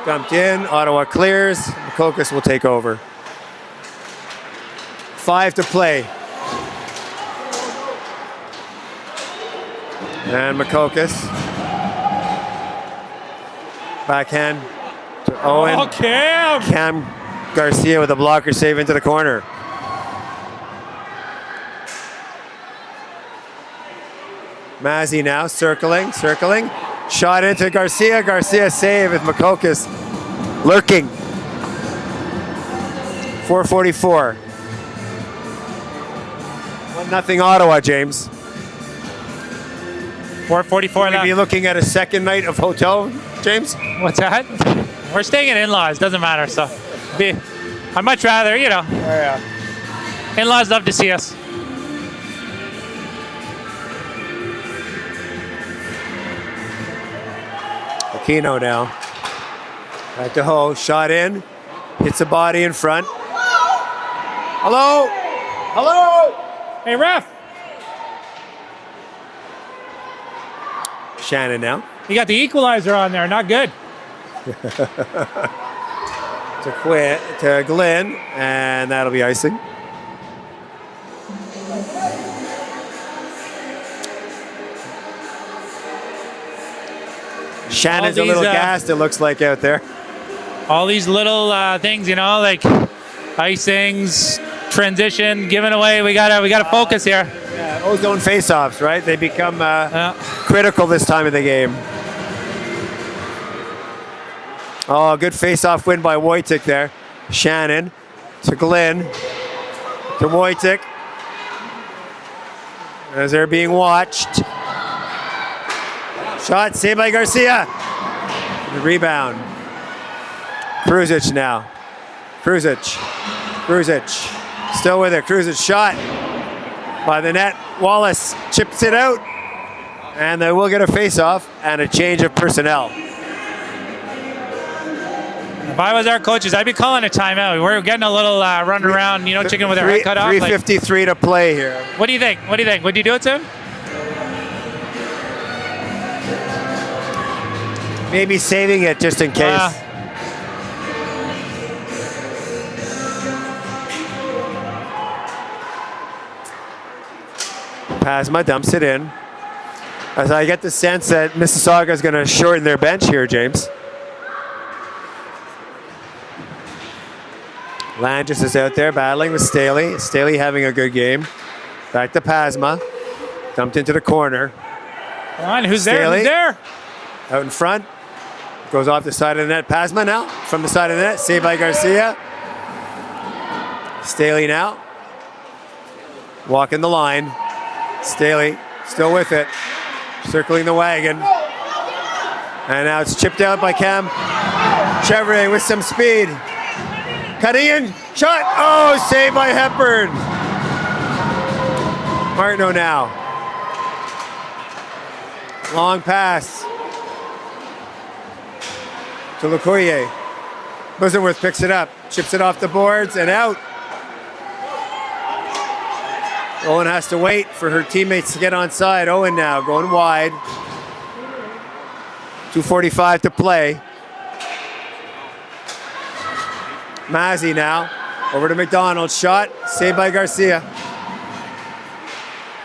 Dumped in. Ottawa clears. Makokis will take over. 5 to play. And Makokis. Backhand to Owen. Oh, Cam Garcia with a blocker save into the corner. Mazzy now circling. Shot into Garcia. Garcia save with Makokis lurking 4:44. 1-0 Ottawa, James. 4:44 Maybe left. looking at a second night of hotel, James? What's that? We're staying at in-laws. Doesn't matter. So, I'd much rather, you know. Oh, yeah. In-laws love to see us. Aquino now. Back to Ho. Shot in. Hits a body in front. Hello? Hello? Hey, ref. Shannon now. You got the equalizer on there. Not good. To Glenn, and that'll be icing. Shannon's a little gassed, it looks like, out there. All these little things, you know, like icings, transition, giving away. We gotta focus here. Yeah, ozone face-offs, right? They become critical this time of the game. Oh, good face-off win by Wojtek there. Shannon to Glenn to Wojtek as they're being watched. Shot saved by Garcia. The rebound. Kruzic now. Kruzic. Still with it. Kruzic shot by the net. Wallace chips it out. And they will get a face-off and a change of personnel. If I was our coaches, I'd be calling a timeout. We're getting a little run around, you know, chicken with our head cut off. 3:53 to play here. What do you think? Would you do it, Tim? Maybe saving it just in case. Pasma dumps it in. As I get the sense that Mississauga is going to shorten their bench here, James. Langis is out there battling with Staley. Staley having a good game. Back to Pasma. Dumped into the corner. Come on, who's Staley, there? out in front. Goes off the side of the net. Pasma now from the side of the net. Saved by Garcia. Staley now. Walking the line. Staley still with it. Circling the wagon. And now it's chipped out by Cam Chevrolet with some speed. Cutting in. Shot. Oh, saved by Hepburn. Martineau now. Long pass to Lecoyer. Busenworth picks it up. Chips it off the boards and out. Owen has to wait for her teammates to get onside. Owen now going wide. 2:45 to play. Mazzy now over to McDonald. Shot saved by Garcia.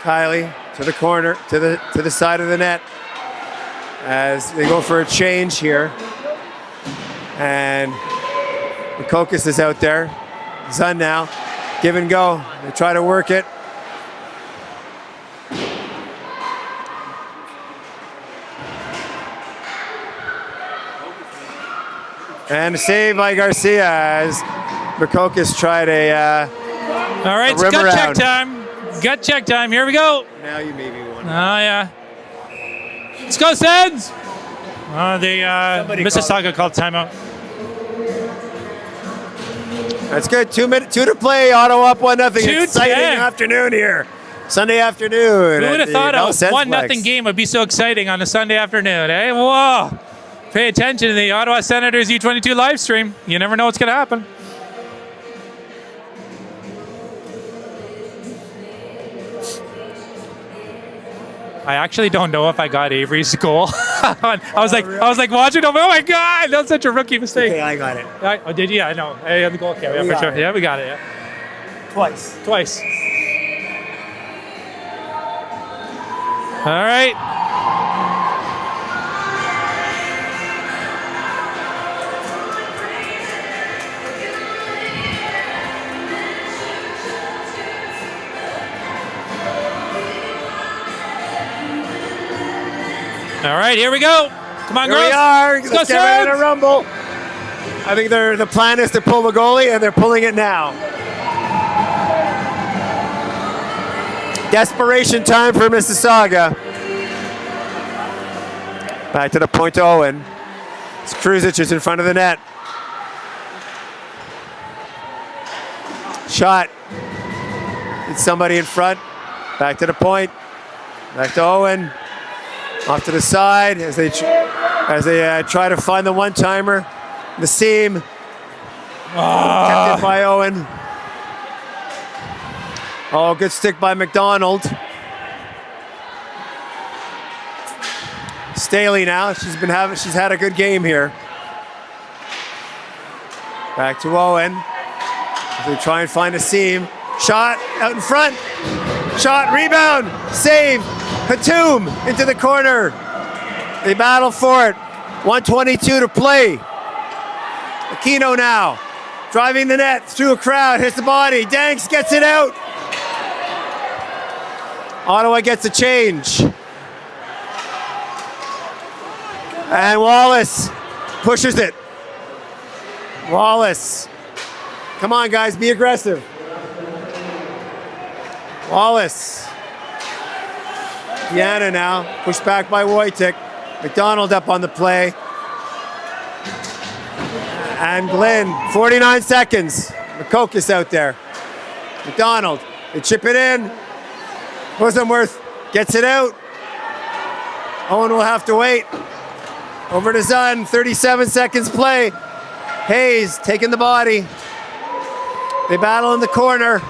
Kylie to the corner, to the side of the net as they go for a change here. And Kokas is out there. Zun now, give and go. They try to work it. And a save by Garcia as Kokas tried All right, it's gut check time. Gut check time. Here we go. Now you maybe won. Oh, yeah. Let's go, Sens! Mississauga called timeout. That's good. 2 to play. Ottawa up 1-0. 2-10. Exciting afternoon here. Sunday afternoon. Who would have thought a 1-0 game would be so exciting on a Sunday afternoon, eh? Whoa. Pay attention to the Ottawa Senators U22 live stream. You never know what's going to happen. I actually don't know if I got Avery's goal. I was like watching him. Oh my God, that's such a rookie mistake. Okay, I got it. Oh, did you? Yeah, I know. I had the goal cam. Yeah, for sure. Yeah, we got it. Yeah. Twice. All right. All right, here we go. Come on, Here girls. we are. Let's get go, ready to Sens. rumble. I think the plan is to pull the goalie, and they're pulling it now. Desperation time for Mississauga. Back to the point to Owen. Kruzic is in front of the net. Shot. It's somebody in front. Back to the point. Back to Owen. Off to the side as they try to find the one-timer. The seam. Kept in by Owen. Oh, good stick by McDonald. Staley now. She's had a good game here. Back to Owen. They try and find a seam. Shot out in front. Shot, rebound, save. Hatum into the corner. They battle for it. 1:22 to play. Aquino now. Driving the net through a crowd. Hits the body. Danks gets it out. Ottawa gets a change. And Wallace pushes it. Wallace. Come on, guys, be aggressive. Wallace. Deanna now, pushed back by Wojcik. McDonald up on the play. And Glenn, 49 seconds. McCocus out there. McDonald, they chip it in. Bosamworth gets it out. Owen will have to wait. Over to Zun, 37 seconds play. Hayes taking the body. They battle in the corner.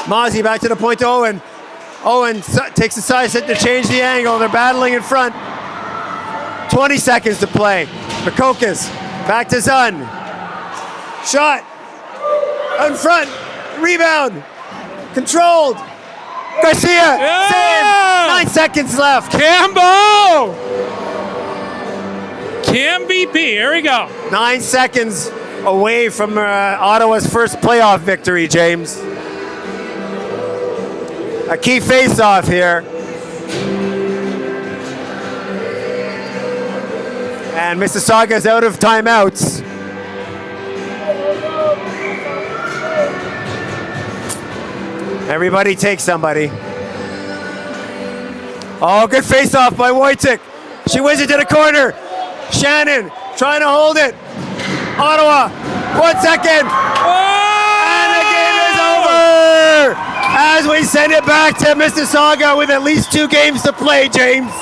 Mozzie back to the point to Owen. Owen takes a side set to change the angle. They're battling in front. 20 seconds to play. McCocus back to Zun. Shot. Out in front. Rebound. Controlled. Garcia. Yeah! Save. 9 seconds left. Cambo! Cam VP, here we go. 9 seconds away from Ottawa's first playoff victory, James. A key face-off here. And Mississauga's out of timeouts. Everybody take somebody. Oh, good face-off by Wojcik. She wins it to the corner. Shannon trying to hold it. Ottawa, 1 second. And the game is over. As we send it back to Mississauga with at least 2 games to play, James.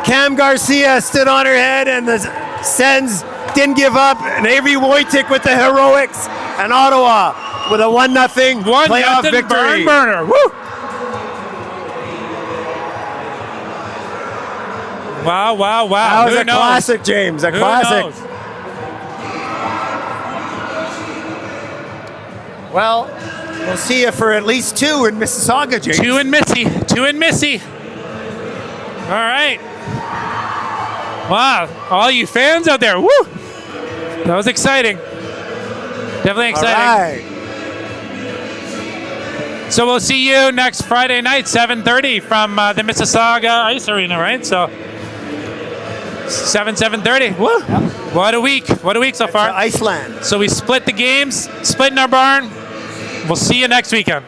Cam Garcia stood on her head and the Sens didn't give up. And Avery Wojcik with the heroics. And Ottawa with a 1-0 playoff victory. Barn burner. Woo! Wow, wow, wow. That was Who a knows? classic, James. A Who classic. knows? Well, we'll see you for at least 2 in Mississauga, James. 2 in Missy. 2 in Missy. All right. Wow. All you fans out there. Woo! That was exciting. Definitely exciting. All right. So we'll see you next Friday night, 7:30 from the Mississauga Ice Arena, right? So 7:30. Woo! Yep. What a week. What a week so far. To Iceland. So we split the games, split in our barn. We'll see you next weekend.